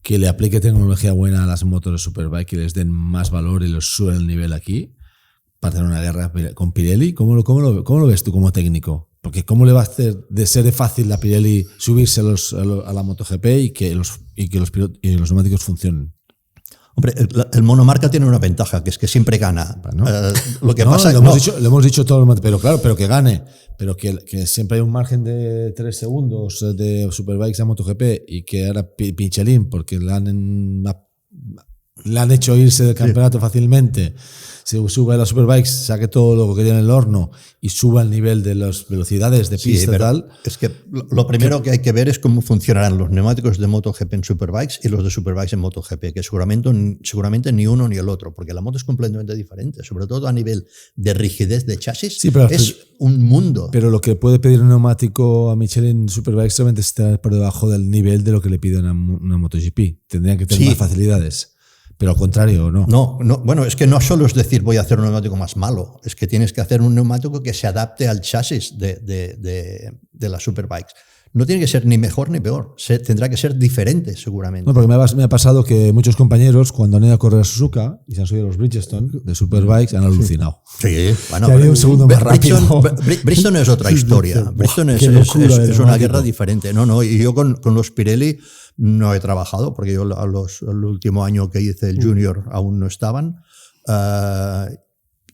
que le aplique tecnología buena a las motos de Superbike y les den más valor y los suben el nivel aquí, para tener una guerra con Pirelli. ¿Cómo lo ves tú como técnico? Porque ¿cómo le va a hacer de ser fácil a Pirelli subirse a la MotoGP y que los neumáticos funcionen? Hombre, el monomarca tiene una ventaja, que es que siempre gana. ¿No? Lo que pasa lo hemos dicho todo, pero claro, pero que gane. Pero que siempre hay un margen de 3 segundos de Superbikes a MotoGP, y que ahora Michelin, porque le han hecho irse del campeonato fácilmente, se sube a las Superbikes, saque todo lo que tiene en el horno y suba el nivel de las velocidades de pista y tal. Es que lo primero que hay que ver es cómo funcionarán los neumáticos de MotoGP en Superbikes y los de Superbikes en MotoGP, que seguramente ni uno ni el otro, porque la moto es completamente diferente, sobre todo a nivel de rigidez de chasis. Es un mundo. Pero lo que puede pedir un neumático a Michelin Superbikes solamente está por debajo del nivel de lo que le piden a una MotoGP. Tendrían que tener más facilidades. Pero al contrario, ¿no? No, bueno, es que no solo es decir voy a hacer un neumático más malo, es que tienes que hacer un neumático que se adapte al chasis de las Superbikes. No tiene que ser ni mejor ni peor, tendrá que ser diferente seguramente. No, porque me ha pasado que muchos compañeros, cuando han ido a correr a Suzuka y se han subido a los Bridgestone de Superbikes, han alucinado. Sí, bueno, que había un segundo más rápido. Bridgestone es otra historia. Bridgestone es una guerra diferente. No, y yo con los Pirelli no he trabajado, porque yo el último año que hice el Junior aún no estaban,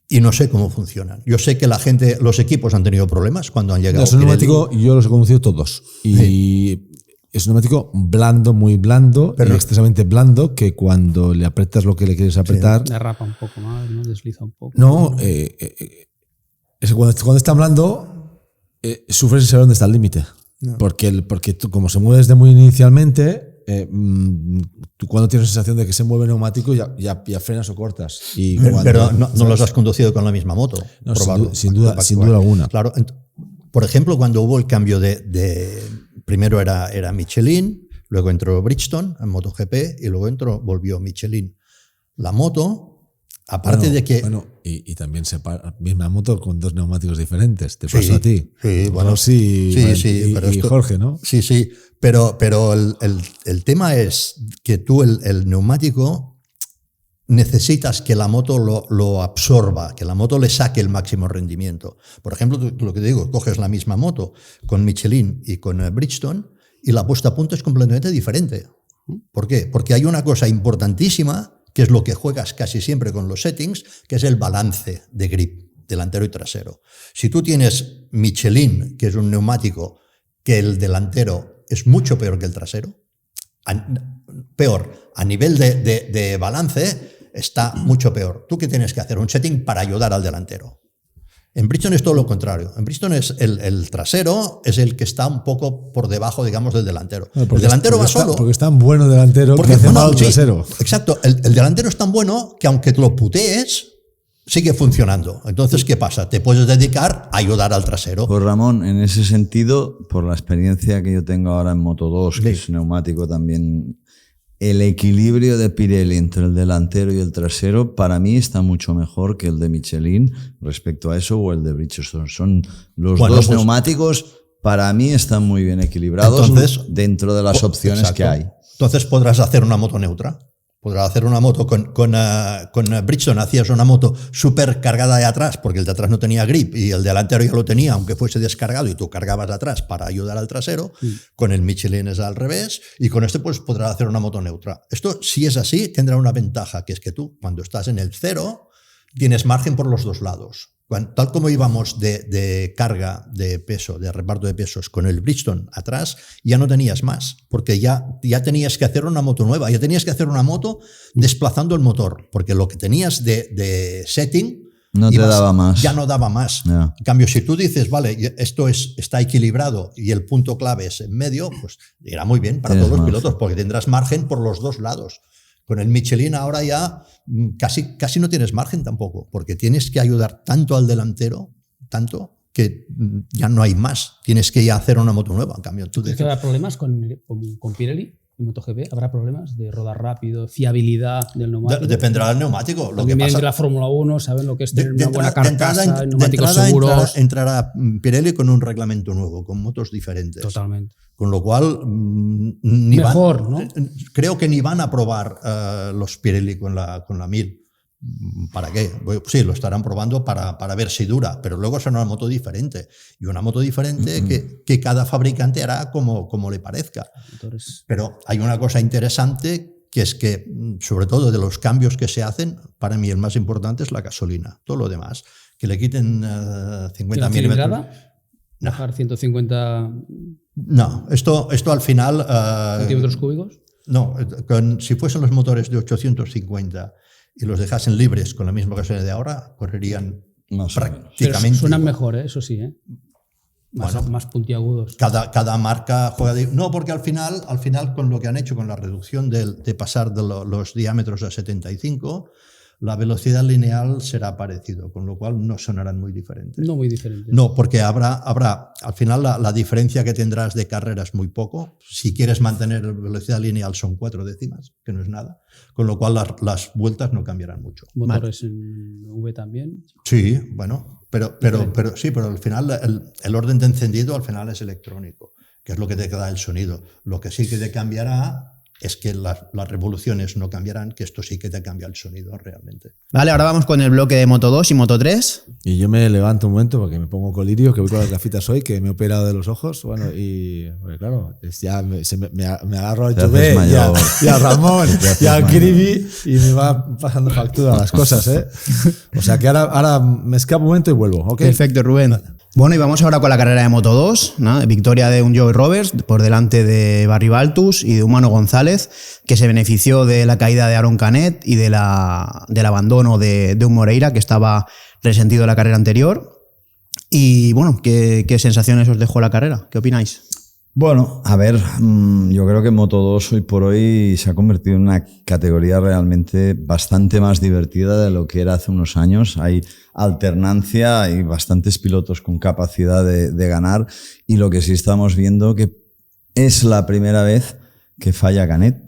y no sé cómo funcionan. Yo sé que los equipos han tenido problemas cuando han llegado. Es un neumático, yo los he conocido todos, y es un neumático blando, muy blando, pero excesivamente blando, que cuando le apretas lo que le quieres apretar... Derrapa un poco más, ¿no? Desliza un poco. No, cuando está blando, sufres saber dónde está el límite. No. Porque tú, como se mueve desde muy inicialmente, tú cuando tienes la sensación de que se mueve el neumático ya frenas o cortas. Pero no los has conducido con la misma moto. No, sin duda alguna. Claro, por ejemplo, cuando hubo el cambio primero era Michelin, luego entró Bridgestone en MotoGP y luego volvió Michelin. La moto, aparte de que... y también misma moto con dos neumáticos diferentes. Te pasó a ti. Sí, bueno. Y Jorge, ¿no? Sí. Pero el tema es que tú el neumático necesitas que la moto lo absorba, que la moto le saque el máximo rendimiento. Por ejemplo, lo que te digo, coges la misma moto con Michelin y con Bridgestone y la puesta a punto es completamente diferente. ¿Por qué? Porque hay una cosa importantísima, que es lo que juegas casi siempre con los settings, que es el balance de grip delantero y trasero. Si tú tienes Michelin, que es un neumático que el delantero es mucho peor que el trasero, peor, a nivel de balance está mucho peor. ¿Tú qué tienes que hacer? Un setting para ayudar al delantero. En Bridgestone es todo lo contrario. En Bridgestone es el trasero es el que está un poco por debajo, digamos, del delantero. El delantero va solo. Porque es tan bueno delantero que hace mal el trasero. Exacto. El delantero es tan bueno que aunque te lo putees, sigue funcionando. Entonces, ¿qué pasa? Te puedes dedicar a ayudar al trasero. Pues Ramón, en ese sentido, por la experiencia que yo tengo ahora en Moto2, que es neumático también, el equilibrio de Pirelli entre el delantero y el trasero para mí está mucho mejor que el de Michelin respecto a eso, o el de Bridgestone. Son los dos neumáticos, para mí están muy bien equilibrados. Entonces, dentro de las opciones que hay. Entonces podrás hacer una moto neutra. Podrás hacer una moto con Bridgestone, hacías una moto súper cargada de atrás porque el de atrás no tenía grip y el delantero ya lo tenía, aunque fuese descargado, y tú cargabas de atrás para ayudar al trasero. Con el Michelin es al revés, y con este pues podrás hacer una moto neutra. Esto, si es así, tendrá una ventaja, que es que tú, cuando estás en el cero, tienes margen por los dos lados. Tal como íbamos de carga, de peso, de reparto de pesos con el Bridgestone atrás, ya no tenías más, porque ya tenías que hacer una moto nueva, ya tenías que hacer una moto desplazando el motor, porque lo que tenías de setting no te daba más. Ya no daba más. Yeah. En cambio, si tú dices, vale, esto está equilibrado y el punto clave es en medio, pues irá muy bien para todos los pilotos, porque tendrás margen por los dos lados. Con el Michelin ahora ya casi no tienes margen tampoco, porque tienes que ayudar tanto al delantero, tanto que ya no hay más. Tienes que ya hacer una moto nueva. En cambio, tú ¿crees que habrá problemas con Pirelli en MotoGP? ¿Habrá problemas de rodar rápido, fiabilidad del neumático? Dependerá del neumático. Lo que pasa de la Fórmula 1, saben lo que es tener una buena carcasa, neumáticos seguros. Entrará Pirelli con un reglamento nuevo, con motos diferentes. Totalmente. Con lo cual, mejor, ¿no? Creo que ni van a probar los Pirelli con la 1000. ¿Para qué? Sí, lo estarán probando para ver si dura, pero luego será una moto diferente. Y una moto diferente que cada fabricante hará como le parezca. Pero hay una cosa interesante, que es que, sobre todo de los cambios que se hacen, para mí el más importante es la gasolina. Todo lo demás, que le quiten 50 milímetros. ¿Bajar 150? No, esto al final... ¿Centímetros cúbicos? No, si fuesen los motores de 850 y los dejasen libres con la misma gasolina de ahora, correrían prácticamente... Pero suenan mejor, eso sí, ¿eh? Más puntiagudos. Cada marca juega... No, porque al final, con lo que han hecho con la reducción de pasar de los diámetros a 75... la velocidad lineal será parecido, con lo cual no sonarán muy diferentes. No muy diferentes. No, porque habrá al final la diferencia que tendrás de carrera es muy poco. Si quieres mantener velocidad lineal son 4 décimas, que no es nada, con lo cual las vueltas no cambiarán mucho. ¿Motores en V también? Sí, bueno, pero al final el orden de encendido al final es electrónico, que es lo que te da el sonido. Lo que sí que te cambiará es que las revoluciones no cambiarán, que esto sí que te cambia el sonido realmente. Vale, ahora vamos con el bloque de Moto 2 y Moto 3. Y yo me levanto un momento porque me pongo colirio, que voy con las gafitas hoy, que me he operado de los ojos. Bueno, y claro, ya me agarro al Tubé y a Ramón y al Krivi y me va pasando factura las cosas, ¿eh? O sea que ahora me escapo un momento y vuelvo, ¿ok? Perfecto, Rubén. Bueno, y vamos ahora con la carrera de Moto 2, ¿no? Victoria de un Joey Roberts por delante de Barry Baltus y de Humano González, que se benefició de la caída de Aaron Canet y del abandono de un Moreira, que estaba resentido en la carrera anterior. Y bueno, ¿qué sensaciones os dejó la carrera? ¿Qué opináis? Bueno, a ver, yo creo que Moto2 hoy por hoy se ha convertido en una categoría realmente bastante más divertida de lo que era hace unos años. Hay alternancia, hay bastantes pilotos con capacidad de ganar, y lo que sí estamos viendo que es la primera vez que falla Canet,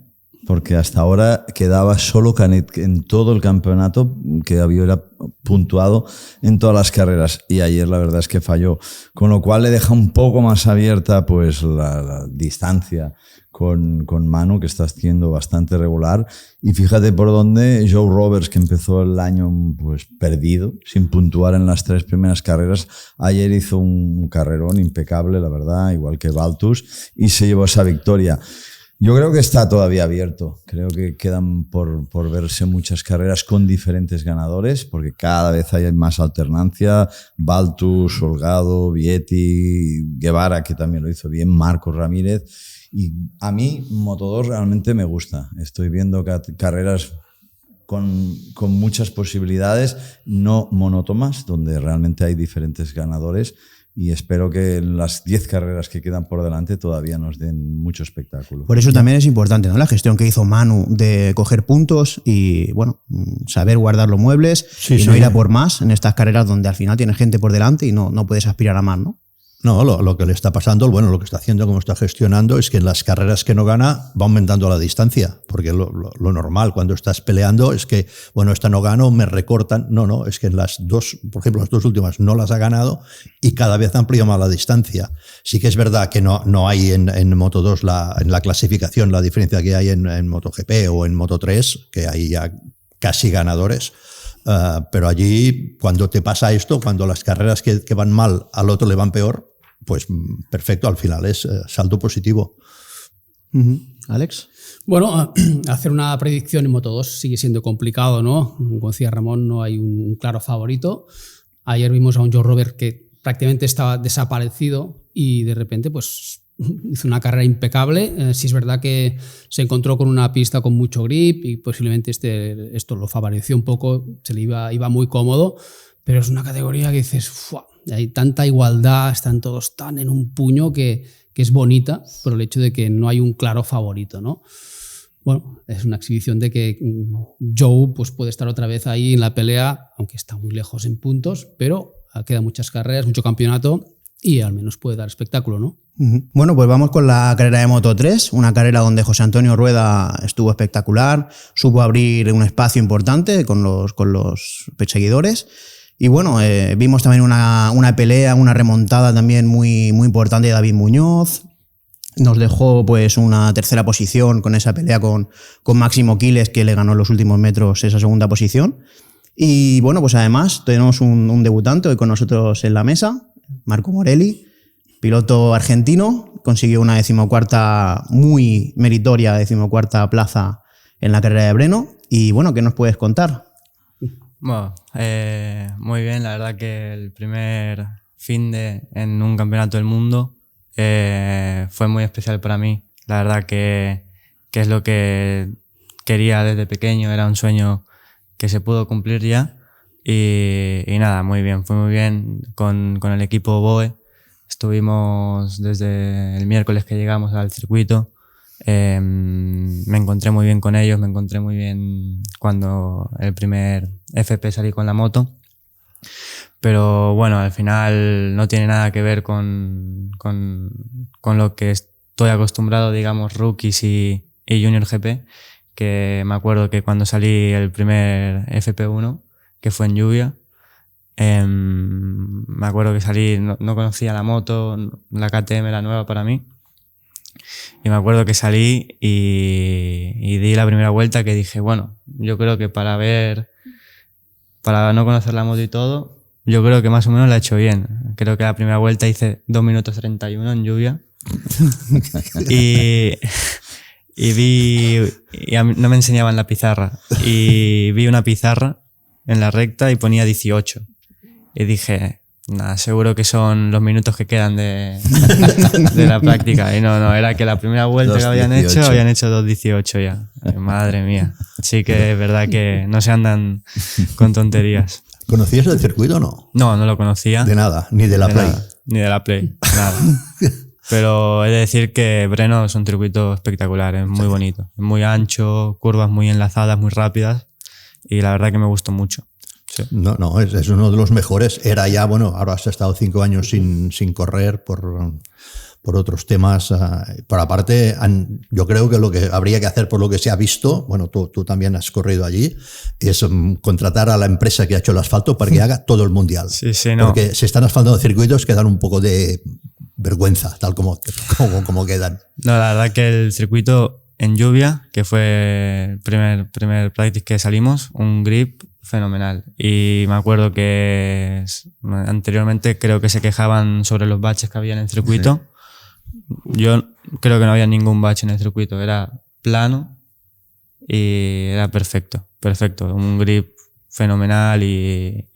porque hasta ahora quedaba solo Canet en todo el campeonato, que había puntuado en todas las carreras, y ayer la verdad es que falló, con lo cual le deja un poco más abierta pues la distancia con Manu, que está haciendo bastante regular. Y fíjate por dónde Joe Roberts, que empezó el año pues perdido, sin puntuar en las 3 primeras carreras, ayer hizo un carrerón impecable, la verdad, igual que Baltus, y se llevó esa victoria. Yo creo que está todavía abierto. Creo que quedan por verse muchas carreras con diferentes ganadores, porque cada vez hay más alternancia. Baltus, Holgado, Vietti, Guevara, que también lo hizo bien, Marcos Ramírez. Y a mí Moto2 realmente me gusta. Estoy viendo carreras con muchas posibilidades, no monótonas, donde realmente hay diferentes ganadores. y espero que las 10 carreras que quedan por delante todavía nos den mucho espectáculo. Por eso también es importante, ¿no?, la gestión que hizo Manu de coger puntos y, bueno, saber guardar los muebles y no ir a por más en estas carreras donde al final tienes gente por delante y no puedes aspirar a más, ¿no? No, lo que le está pasando, bueno, lo que está haciendo, como está gestionando, es que en las carreras que no gana va aumentando la distancia, porque lo normal cuando estás peleando es que, bueno, esta no gano, me recortan. No, es que en las dos, por ejemplo, las 2 últimas no las ha ganado y cada vez amplía más la distancia. Sí que es verdad que no hay en Moto2 en la clasificación la diferencia que hay en MotoGP o en Moto3, que hay ya casi ganadores. Pero allí, cuando te pasa esto, cuando las carreras que van mal al otro le van peor, pues perfecto, al final es saldo positivo. Alex. Bueno, hacer una predicción en Moto2 sigue siendo complicado, ¿no? Como decía Ramón, no hay un claro favorito. Ayer vimos a un Joe Roberts que prácticamente estaba desaparecido y de repente pues hizo una carrera impecable. Sí es verdad que se encontró con una pista con mucho grip y posiblemente esto lo favoreció un poco, se le iba muy cómodo, pero es una categoría que dices, ¡fua! Hay tanta igualdad, están todos tan en un puño que es bonita por el hecho de que no hay un claro favorito, ¿no? Bueno, es una exhibición de que Joe pues, puede estar otra vez ahí en la pelea, aunque está muy lejos en puntos, pero quedan muchas carreras, mucho campeonato y al menos puede dar espectáculo, ¿no? Bueno, pues vamos con la carrera de Moto3, una carrera donde José Antonio Rueda estuvo espectacular, supo abrir un espacio importante con los perseguidores. Y bueno, vimos también una pelea, una remontada también muy, muy importante de David Muñoz. Nos dejó pues una tercera posición con esa pelea con Máximo Quiles, que le ganó en los últimos metros esa segunda posición. Y bueno, pues además tenemos un debutante hoy con nosotros en la mesa, Marco Morelli, piloto argentino, consiguió una 14ª muy meritoria 14ª plaza en la carrera de Breno. Y bueno, ¿qué nos puedes contar? Bueno, muy bien, la verdad que el primer en un campeonato del mundo fue muy especial para mí. La verdad que es lo que quería desde pequeño, era un sueño que se pudo cumplir ya y nada, muy bien, fue muy bien con el equipo BOE. Estuvimos desde el miércoles que llegamos al circuito. Me encontré muy bien con ellos, me encontré muy bien cuando el primer FP salí con la moto, pero bueno, al final no tiene nada que ver con lo que estoy acostumbrado, digamos, rookies y Junior GP, que me acuerdo que cuando salí el primer FP1, que fue en lluvia, me acuerdo que salí, no conocía la moto, la KTM era nueva para mí. Y me acuerdo que salí y di la primera vuelta que dije, bueno, yo creo que para no conocer la moto y todo, yo creo que más o menos la he hecho bien. Creo que la primera vuelta hice 2 minutos 31 en lluvia. y no me enseñaban la pizarra. Y vi una pizarra en la recta y ponía 18. Y dije, nada, seguro que son los minutos que quedan de la práctica. Y no, era que la primera vuelta que habían hecho 2.18 ya. Madre mía. Sí que es verdad que no se andan con tonterías. ¿Conocías el circuito o no? No lo conocía. De nada, ni de la Play. Ni de la Play, nada. Pero he de decir que Breno es un circuito espectacular, es muy bonito. Es muy ancho, curvas muy enlazadas, muy rápidas. Y la verdad que me gustó mucho. Sí. No, es uno de los mejores. Era ya, bueno, ahora has estado 5 años sin correr por otros temas. Por aparte, yo creo que lo que habría que hacer, por lo que se ha visto, bueno, tú también has corrido allí, es contratar a la empresa que ha hecho el asfalto para que haga todo el mundial. Sí, no. Porque se están asfaltando circuitos que dan un poco de vergüenza, tal como quedan. No, la verdad que el circuito en lluvia, que fue el primer practice que salimos, un grip fenomenal. Y me acuerdo que anteriormente creo que se quejaban sobre los baches que había en el circuito. Sí. Yo creo que no había ningún bache en el circuito, era plano y era perfecto. Un grip fenomenal y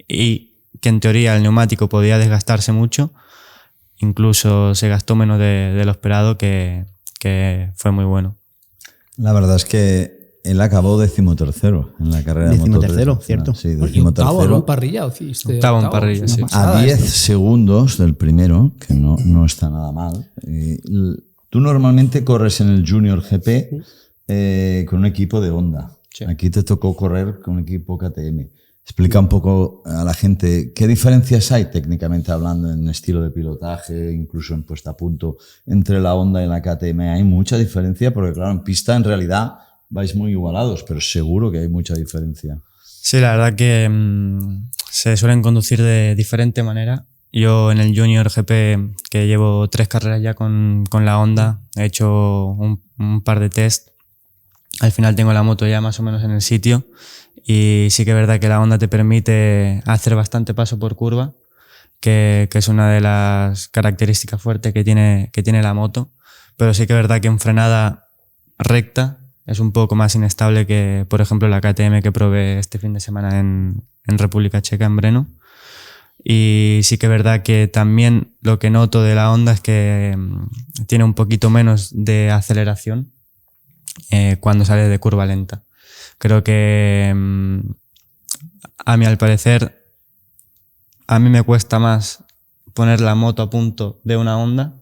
que en teoría el neumático podía desgastarse mucho, incluso se gastó menos de lo esperado, que fue muy bueno. La verdad es que Él acabó 13º en la carrera de Moto3. 13º, cierto. Sí, Y octavo, ¿no? 13º. Parrilla, Octavo en parrilla, sí. A 10 segundos del primero, que no está nada mal. Tú normalmente corres en el Junior GP con un equipo de Honda. Sí. Aquí te tocó correr con un equipo KTM. Explica un poco a la gente qué diferencias hay técnicamente hablando en estilo de pilotaje, incluso en puesta a punto entre la Honda y la KTM. Hay mucha diferencia porque, claro, en pista en realidad vais muy igualados, pero seguro que hay mucha diferencia. Sí, la verdad que se suelen conducir de diferente manera. Yo en el Junior GP, que llevo 3 carreras ya con la Honda, he hecho un par de test. Al final tengo la moto ya más o menos en el sitio. Y sí que es verdad que la Honda te permite hacer bastante paso por curva, que es una de las características fuertes que tiene la moto. Pero sí que es verdad que en frenada recta es un poco más inestable que, por ejemplo, la KTM que probé este fin de semana en República Checa, en Brno. Y sí que es verdad que también lo que noto de la Honda es que tiene un poquito menos de aceleración cuando sale de curva lenta. Creo que a mí, al parecer, a mí me cuesta más poner la moto a punto de una Honda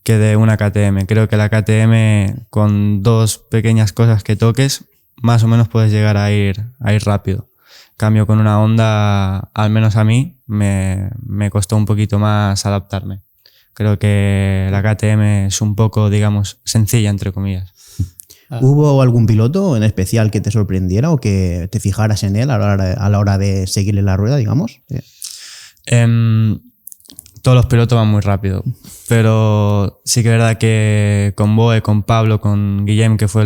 que de una KTM. Creo que la KTM, con 2 pequeñas cosas que toques, más o menos puedes llegar a ir rápido. En cambio, con una Honda, al menos a mí, me costó un poquito más adaptarme. Creo que la KTM es un poco, digamos, sencilla, entre comillas. ¿Hubo algún piloto en especial que te sorprendiera o que te fijaras en él a la hora de seguirle la rueda, digamos? Todos los pilotos van muy rápido, pero sí que es verdad que con Boe, con Pablo, con Guillem, que fue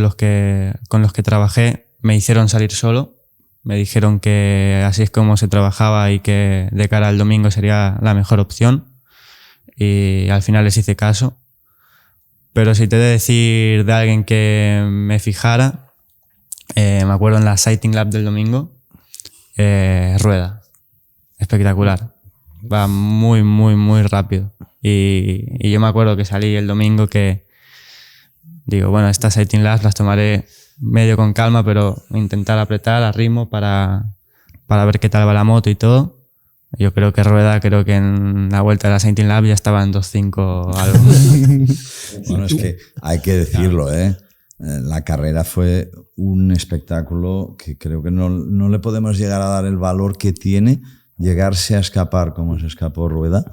con los que trabajé, me hicieron salir solo. Me dijeron que así es como se trabajaba y que de cara al domingo sería la mejor opción. Y al final les hice caso. Pero si te he de decir de alguien que me fijara, me acuerdo en la Sighting Lab del domingo, Rueda. Espectacular. Va muy, muy, muy rápido. Y yo me acuerdo que salí el domingo que digo, bueno, estas Sighting Labs las tomaré medio con calma, pero intentar apretar a ritmo para ver qué tal va la moto y todo. Yo creo que Rueda, en la vuelta de la Sighting Lab ya estaba en 2.5 algo. Bueno, es que hay que decirlo, la carrera fue un espectáculo que creo que no le podemos llegar a dar el valor que tiene llegarse a escapar como se escapó Rueda.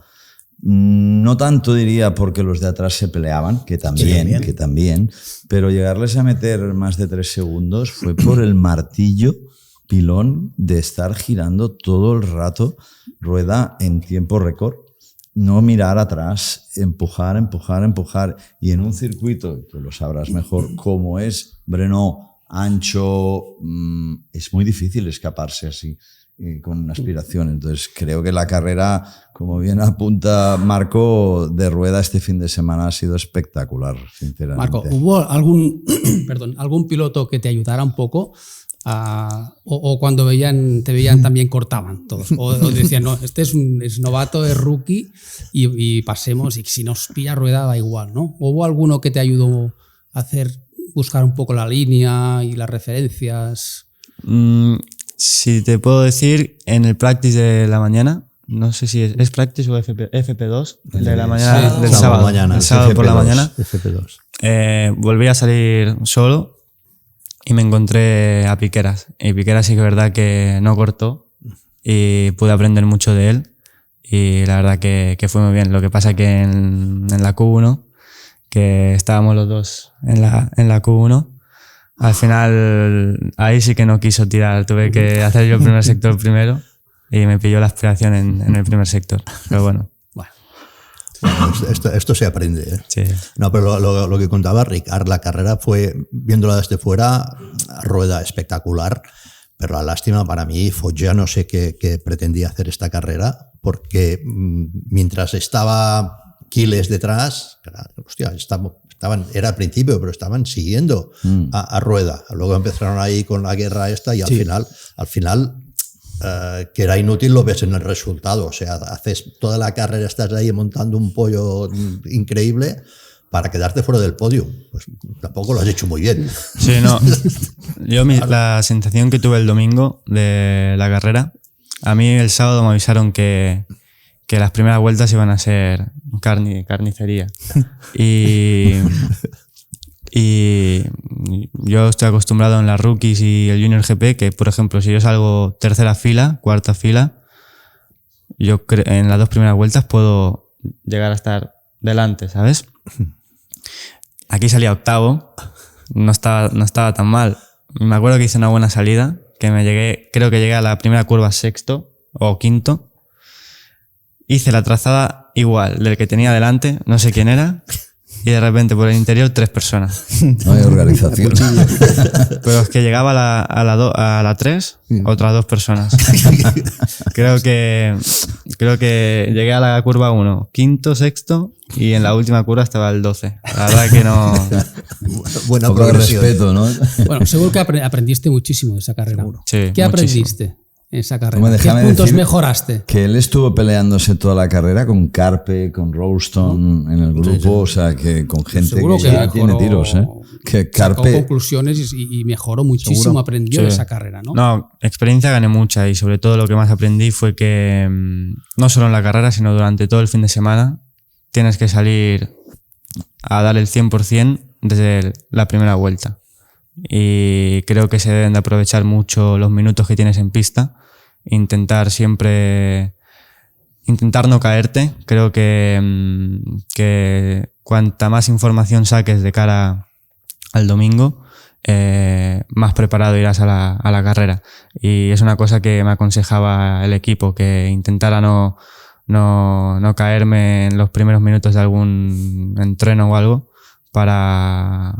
No tanto diría porque los de atrás se peleaban, que también, pero llegarles a meter más de 3 segundos fue por el martillo pilón de estar girando todo el rato Rueda en tiempo récord, no mirar atrás, empujar. Y en un circuito, tú lo sabrás mejor, como es Brno, ancho, es muy difícil escaparse así, con aspiración. Entonces creo que la carrera, como bien apunta Marco, de Rueda este fin de semana ha sido espectacular, sinceramente. Marco, ¿hubo algún piloto que te ayudara un poco? O cuando te veían también cortaban todos, o decían, no, este es novato, es rookie y pasemos, y si nos pilla Rueda da igual, ¿no? ¿Hubo alguno que te ayudó a buscar un poco la línea y las referencias? Si te puedo decir, en el practice de la mañana, no sé si es practice o FP2, el de la mañana, sí, del sábado, el sábado por la mañana, FP2. Volví a salir solo y me encontré a Piqueras. Y Piqueras sí que es verdad que no cortó y pude aprender mucho de él. Y la verdad que fue muy bien. Lo que pasa que en la Q1, que estábamos los dos en la Q1, al final ahí sí que no quiso tirar. Tuve que hacer yo el primer sector primero y me pilló la aspiración en el primer sector. Pero bueno. Esto se aprende, ¿eh? Sí. No, pero lo que contaba Ricard, la carrera fue, viéndola desde fuera, Rueda espectacular, pero la lástima para mí, Foggia no sé qué pretendía hacer esta carrera, porque mientras estaba Quiles detrás, era al principio, pero estaban siguiendo a Rueda. Luego empezaron ahí con la guerra esta y al final que era inútil lo ves en el resultado. O sea, haces toda la carrera, estás ahí montando un pollo increíble, para quedarte fuera del podio. Pues tampoco lo has hecho muy bien. Sí, no. La sensación que tuve el domingo de la carrera, a mí el sábado me avisaron que las primeras vueltas iban a ser carnicería. Y yo estoy acostumbrado en las rookies y el Junior GP que, por ejemplo, si yo salgo tercera fila, cuarta fila, yo en las 2 primeras vueltas puedo llegar a estar delante, ¿sabes? Aquí salía octavo, no estaba tan mal. Me acuerdo que hice una buena salida, creo que llegué a la primera curva sexto o quinto. Hice la trazada igual del que tenía delante, no sé quién era, y de repente por el interior 3 personas. No hay organización. Pero es que llegaba a la 3, otras 2 personas. Creo que llegué a la curva 1, quinto, sexto, y en la última curva estaba el 12. La verdad que no... Buena poco de progresión. respeto, ¿no? Bueno, seguro que aprendiste muchísimo de esa carrera. Sí, ¿Qué muchísimo. aprendiste en esa carrera? Hombre, ¿Qué déjame puntos decir mejoraste? Que él estuvo peleándose toda la carrera con Carpe, con Rowston en el grupo, o sea, que con gente Seguro que que ya mejoró, tiene tiros, ¿eh? Que Sacó Carpe... conclusiones y mejoró muchísimo, Seguro. aprendió Sí. de esa carrera, ¿no? No, experiencia gané mucha y sobre todo lo que más aprendí fue que no solo en la carrera, sino durante todo el fin de semana tienes que salir a dar el 100% desde la primera vuelta. Y creo que se deben de aprovechar mucho los minutos que tienes en pista, intentar no caerte. Creo que cuanta más información saques de cara al domingo, más preparado irás a la carrera. Y es una cosa que me aconsejaba el equipo, que intentara no caerme en los primeros minutos de algún entreno o algo para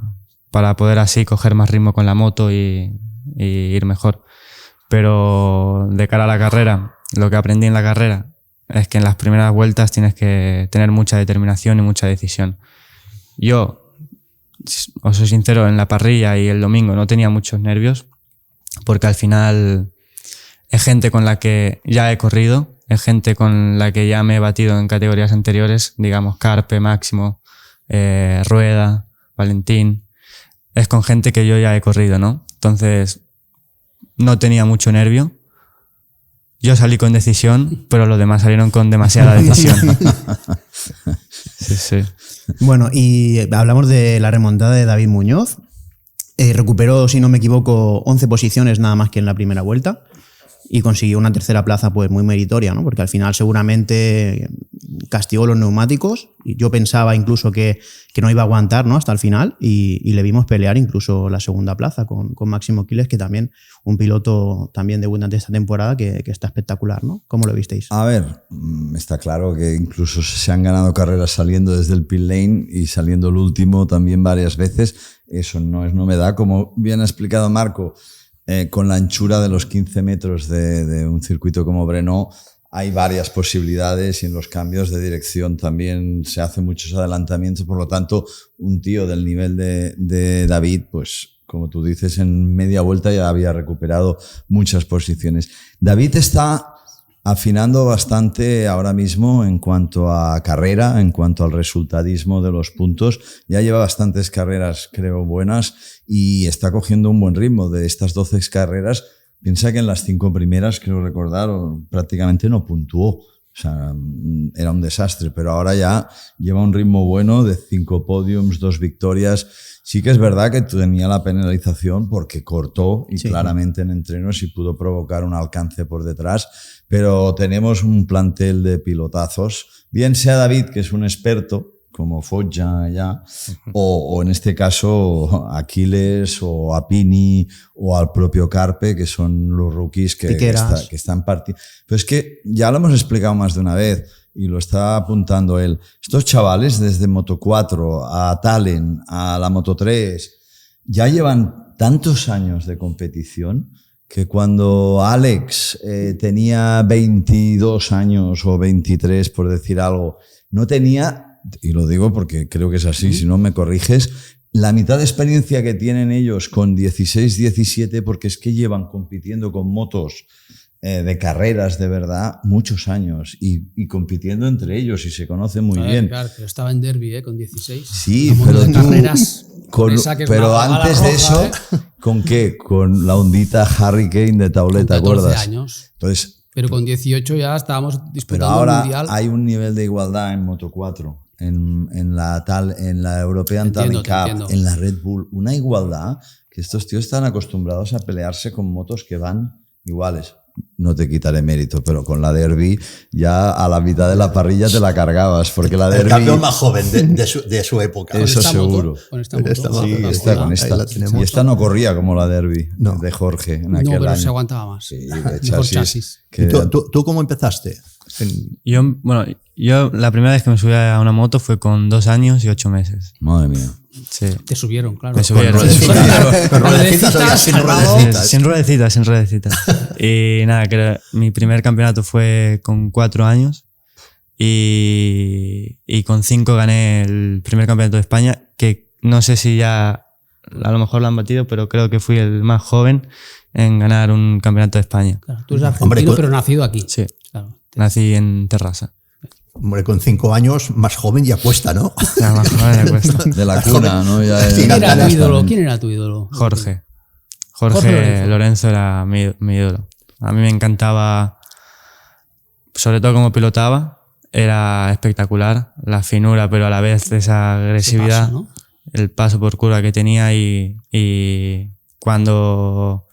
poder así coger más ritmo con la moto y ir mejor. Pero de cara a la carrera, lo que aprendí en la carrera es que en las primeras vueltas tienes que tener mucha determinación y mucha decisión. Yo, os soy sincero, en la parrilla y el domingo no tenía muchos nervios, porque al final es gente con la que ya he corrido, es gente con la que ya me he batido en categorías anteriores, digamos Carpe, Máximo, Rueda, Valentín. Es con gente que yo ya he corrido, ¿no? Entonces no tenía mucho nervio. Yo salí con decisión, pero los demás salieron con demasiada decisión. Sí, sí. Bueno, y hablamos de la remontada de David Muñoz. Recuperó, si no me equivoco, 11 posiciones nada más que en la primera vuelta y consiguió una tercera plaza pues muy meritoria, ¿no? Porque al final seguramente castigó los neumáticos y yo pensaba incluso que no iba a aguantar, ¿no? Hasta el final y le vimos pelear incluso la segunda plaza con Máximo Quiles, que también un piloto también debutante esta temporada que está espectacular, ¿no? ¿Cómo lo visteis? A ver, está claro que incluso se han ganado carreras saliendo desde el pit lane y saliendo el último también varias veces. Eso no es novedad, como bien ha explicado Marco. Con la anchura de los 15 metros de un circuito como Brno hay varias posibilidades y en los cambios de dirección también se hacen muchos adelantamientos. Por lo tanto, un tío del nivel de David, pues como tú dices, en media vuelta ya había recuperado muchas posiciones. David está afinando bastante ahora mismo en cuanto a carrera, en cuanto al resultadismo de los puntos. Ya lleva bastantes carreras, creo, buenas y está cogiendo un buen ritmo. De estas 12 carreras, piensa que en las 5 primeras, creo recordar, prácticamente no puntuó. O sea, era un desastre, pero ahora ya lleva un ritmo bueno de 5 podiums, 2 victorias. Sí que es verdad que tenía la penalización porque cortó y sí, claramente en entrenos y pudo provocar un alcance por detrás, pero tenemos un plantel de pilotazos, bien sea David, que es un experto, como Foggia ya, o en este caso Aquiles o Apini o al propio Carpe, que son los rookies que están partiendo. Pero es que ya lo hemos explicado más de una vez y lo está apuntando él. Estos chavales desde Moto 4 a Talent, a la Moto 3, ya llevan tantos años de competición que cuando Alex tenía 22 años o 23, por decir algo, no tenía, y lo digo porque creo que es así, si no me corriges, la mitad de experiencia que tienen ellos con 16, 17, porque es que llevan compitiendo con motos de carreras de verdad muchos años y compitiendo entre ellos y se conocen muy bien. Claro, pero estaba en Derby con 16. Sí, pero tú... Carreras, pero antes de eso, ¿con qué? Con la ondita Hurricane de tableta, ¿te acuerdas? Años. Entonces, pero con 18 ya estábamos disputando pero ahora el Mundial. Hay un nivel de igualdad en Moto 4, en la European Touring Cup, en la Red Bull, una igualdad que estos tíos están acostumbrados a pelearse con motos que van iguales. No te quitaré mérito, pero con la Derby ya a la mitad de la parrilla te la cargabas, porque la Derby... El campeón más joven de su época. Eso seguro. Con esta moto. Sí, con esta. Y esta no corría como la Derby de Jorge en aquel año. No, pero se aguantaba más. Sí, de chasis. ¿Tú cómo empezaste? Yo la primera vez que me subí a una moto fue con 2 años y 8 meses. Madre mía. Sí. Te subieron, claro. Me subieron. Con ruedecitas o ya sin ruedecitas. Sin ruedecitas. Y nada, mi primer campeonato fue con 4 años y con 5 gané el primer campeonato de España, que no sé si ya a lo mejor lo han batido, pero creo que fui el más joven en ganar un campeonato de España. Claro, tú eres argentino, pero nacido aquí. Sí, claro. Nací en Terrassa. Hombre, con 5 años, más joven ya cuesta, ¿no? Ya, más joven ya cuesta. De la cuna, ¿no? ¿Quién era tu ídolo? Jorge Lorenzo era mi ídolo. A mí me encantaba, sobre todo cómo pilotaba, era espectacular, la finura, pero a la vez esa agresividad, paso, ¿no? El paso por curva que tenía y cuando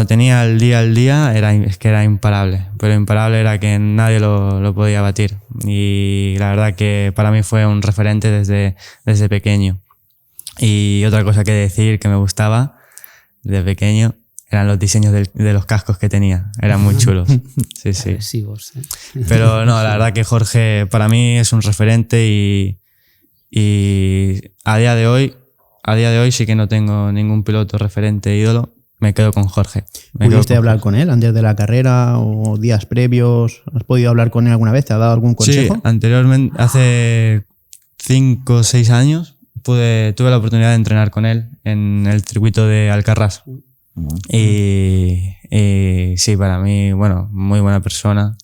tenía el día al día es que era imparable, pero imparable era que nadie lo podía batir, y la verdad que para mí fue un referente desde pequeño. Y otra cosa que decir que me gustaba de pequeño eran los diseños de los cascos que tenía, eran muy chulos. Sí, sí. Agresivos, ¿eh? Pero no, la verdad que Jorge para mí es un referente y a día de hoy sí que no tengo ningún piloto referente ídolo. Me quedo con Jorge. ¿Pudiste hablar con él antes de la carrera o días previos? ¿Has podido hablar con él alguna vez? ¿Te ha dado algún consejo? Sí, anteriormente, hace 5 o 6 años, tuve la oportunidad de entrenar con él en el circuito de Alcarràs. Y sí, para mí, bueno, muy buena persona.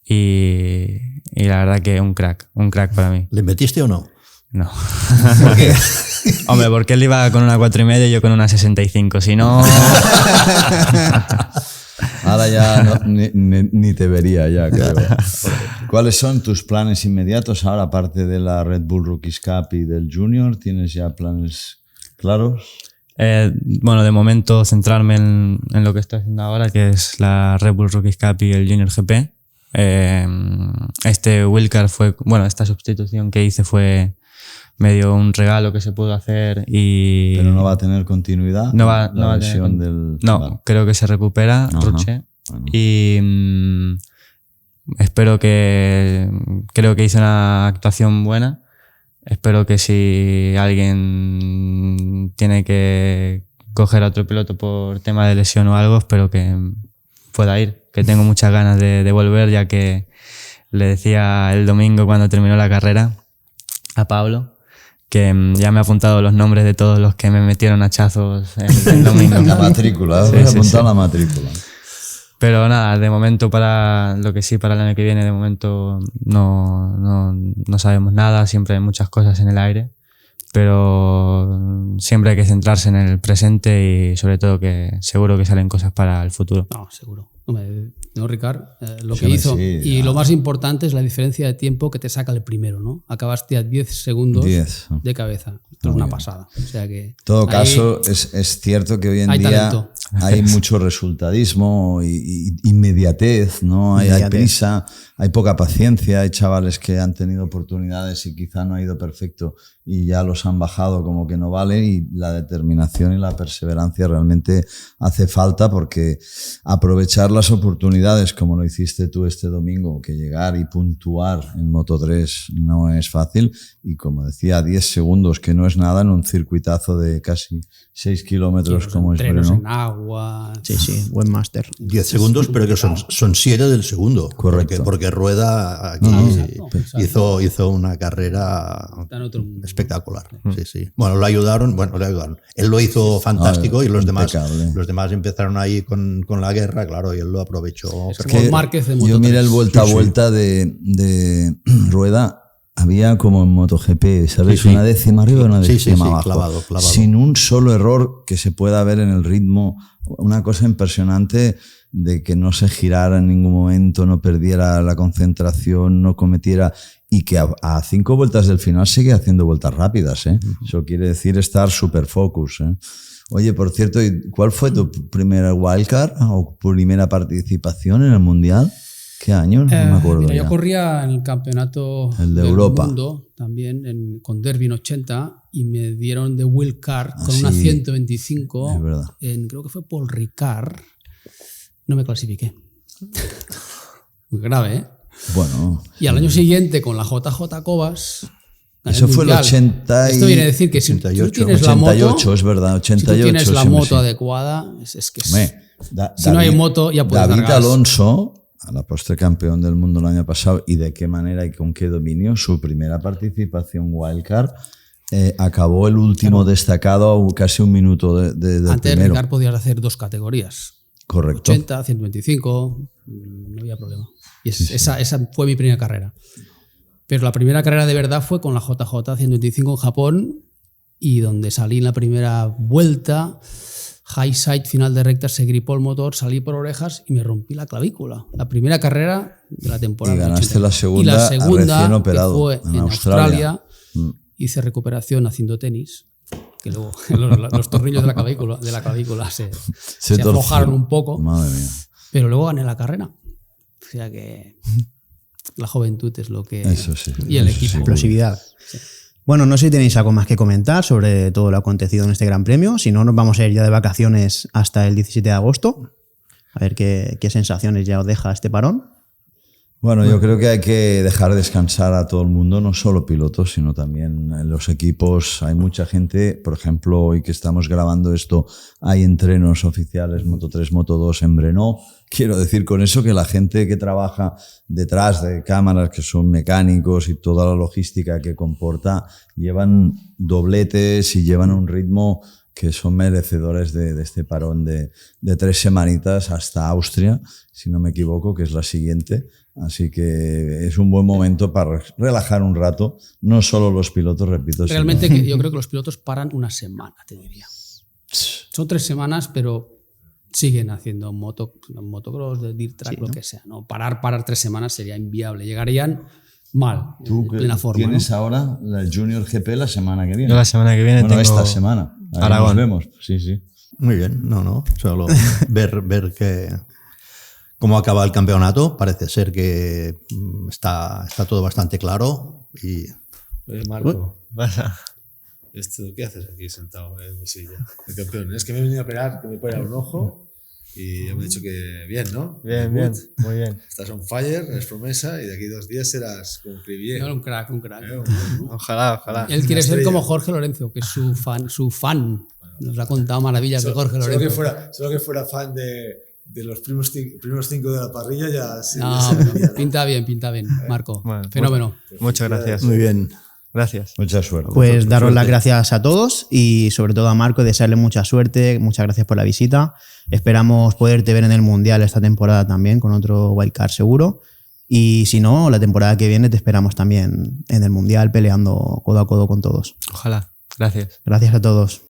Y la verdad que un crack para mí. ¿Le metiste o no? No. ¿Por qué? Hombre, porque él iba con una 4,5 y yo con una 65. Si no... Ahora ya ni te vería ya, creo. ¿Cuáles son tus planes inmediatos ahora, aparte de la Red Bull Rookies Cup y del Junior? ¿Tienes ya planes claros? Bueno, de momento centrarme en lo que estoy haciendo ahora, que es la Red Bull Rookies Cup y el Junior GP. Este wildcard esta sustitución que hice fue medio un regalo que se pudo hacer y... ¿Pero no va a tener continuidad? No va a tener... No, creo que se recupera Roche. Bueno. Y creo que hice una actuación buena. Espero que si alguien tiene que coger a otro piloto por tema de lesión o algo, espero que pueda ir, que tengo muchas ganas de volver, ya que le decía el domingo cuando terminó la carrera a Pablo que ya me ha apuntado los nombres de todos los que me metieron hachazos el domingo. La matrícula, sí, la matrícula. Pero nada, de momento para el año que viene, de momento no sabemos nada, siempre hay muchas cosas en el aire, pero siempre hay que centrarse en el presente y sobre todo que seguro que salen cosas para el futuro. No, seguro. No, Ricard, lo que hizo. Sí, y lo más importante es la diferencia de tiempo que te saca el primero, ¿no? Acabaste a 10 segundos de cabeza. Esto es una pasada. O sea que en todo caso, es cierto que hoy en día hay mucho resultadismo y inmediatez, ¿no? Hay prisa, hay poca paciencia, hay chavales que han tenido oportunidades y quizá no ha ido perfecto y ya los han bajado como que no vale, y la determinación y la perseverancia realmente hace falta, porque aprovechar las oportunidades como lo hiciste tú este domingo, que llegar y puntuar en Moto3 no es fácil, y como decía, 10 segundos, que no es nada en un circuitazo de casi 6 kilómetros como es Brno. agua. Sí, buen máster. 10 segundos, pero que son 7 del segundo. Correcto. Porque Rueda aquí Exacto. hizo una carrera espectacular. Sí. Bueno, le ayudaron. Él lo hizo fantástico y los demás empezaron ahí con la guerra, claro, y él lo aprovechó. Es como Márquez de Moto3. Yo miré el vuelta a vuelta de Rueda. Había como en MotoGP, ¿sabes? Una décima arriba y una décima abajo. Clavado. Sin un solo error que se pueda ver en el ritmo. Una cosa impresionante de que no se girara en ningún momento, no perdiera la concentración, no cometiera... Y que a 5 vueltas del final sigue haciendo vueltas rápidas, ¿eh? Eso quiere decir estar super focus, ¿eh? Oye, por cierto, ¿cuál fue tu primera wildcard o primera participación en el Mundial? ¿Qué año? No me acuerdo. Mira, yo corría en el campeonato del Europa. Mundo también con Derby en 80 y me dieron de wildcard con una 125 creo que fue Paul Ricard. No me clasifiqué. Muy grave, ¿eh? Bueno. Y al año siguiente con la JJ Cobas. Eso fue el 80 y... Esto viene a decir que si tú tienes 88, la moto, es verdad, 88. Si tú tienes la moto adecuada, es que si no hay moto ya puedes David largar. Alonso, a la postre campeón del mundo el año pasado, y de qué manera y con qué dominio, su primera participación wildcard, acabó el último destacado a casi un minuto del Antes primero. de Ricard podías hacer 2 categorías. Correcto. 80, 125, no había problema. Y esa fue mi primera carrera. Pero la primera carrera de verdad fue con la JJ 125 en Japón, y donde salí en la primera vuelta, high side, final de recta, se gripó el motor, salí por orejas y me rompí la clavícula. La primera carrera de la temporada. Y ganaste 80. la segunda, y la segunda recién operado, que fue en Australia, hice recuperación haciendo tenis, que luego los tornillos de la clavícula se aflojaron un poco. Madre mía. Pero luego gané la carrera. O sea que la juventud es lo que... Eso sí. Y el equipo. Explosividad. Sí. Bueno, no sé si tenéis algo más que comentar sobre todo lo acontecido en este Gran Premio. Si no, nos vamos a ir ya de vacaciones hasta el 17 de agosto. A ver qué sensaciones ya os deja este parón. Bueno, yo creo que hay que dejar descansar a todo el mundo, no solo pilotos, sino también en los equipos. Hay mucha gente, por ejemplo, hoy que estamos grabando esto, hay entrenos oficiales Moto3, Moto2 en Brno. Quiero decir con eso que la gente que trabaja detrás de cámaras, que son mecánicos y toda la logística que comporta, llevan dobletes y llevan un ritmo que son merecedores de este parón de 3 semanitas hasta Austria, si no me equivoco, que es la siguiente. Así que es un buen momento para relajar un rato, no solo los pilotos, repito. Realmente yo creo que los pilotos paran una semana, te diría. Son 3 semanas, pero siguen haciendo motocross, de dirt track, lo que sea. ¿No? Parar 3 semanas sería inviable. Llegarían mal, en plena forma. ¿Tienes ahora la Junior GP la semana que viene? Yo la semana que viene tengo esta semana. Aragón. Nos vemos, sí. Muy bien, solo ver cómo acaba el campeonato. Parece ser que está todo bastante claro. Oye, Marco, ¿qué haces aquí sentado en mi silla? El campeón. Es que me he venido a operar, que me puede dar un ojo y ya me he dicho que bien, ¿no? Bien, muy bien. Estás on fire, eres promesa y de aquí 2 días serás como Crivier. No, un crack. Ojalá. Él quiere ser como Jorge Lorenzo, que es su fan. Nos ha contado maravillas de Jorge Lorenzo. Solo que fuera fan de los primeros 5 de la parrilla ya... Pinta bien, Marco. Bueno, fenómeno. Muchas gracias. Muy bien. Gracias. Mucha suerte. Pues daros las gracias a todos y sobre todo a Marco, desearle mucha suerte. Muchas gracias por la visita. Esperamos poderte ver en el Mundial esta temporada también con otro wildcard seguro. Y si no, la temporada que viene te esperamos también en el Mundial peleando codo a codo con todos. Ojalá. Gracias. Gracias a todos.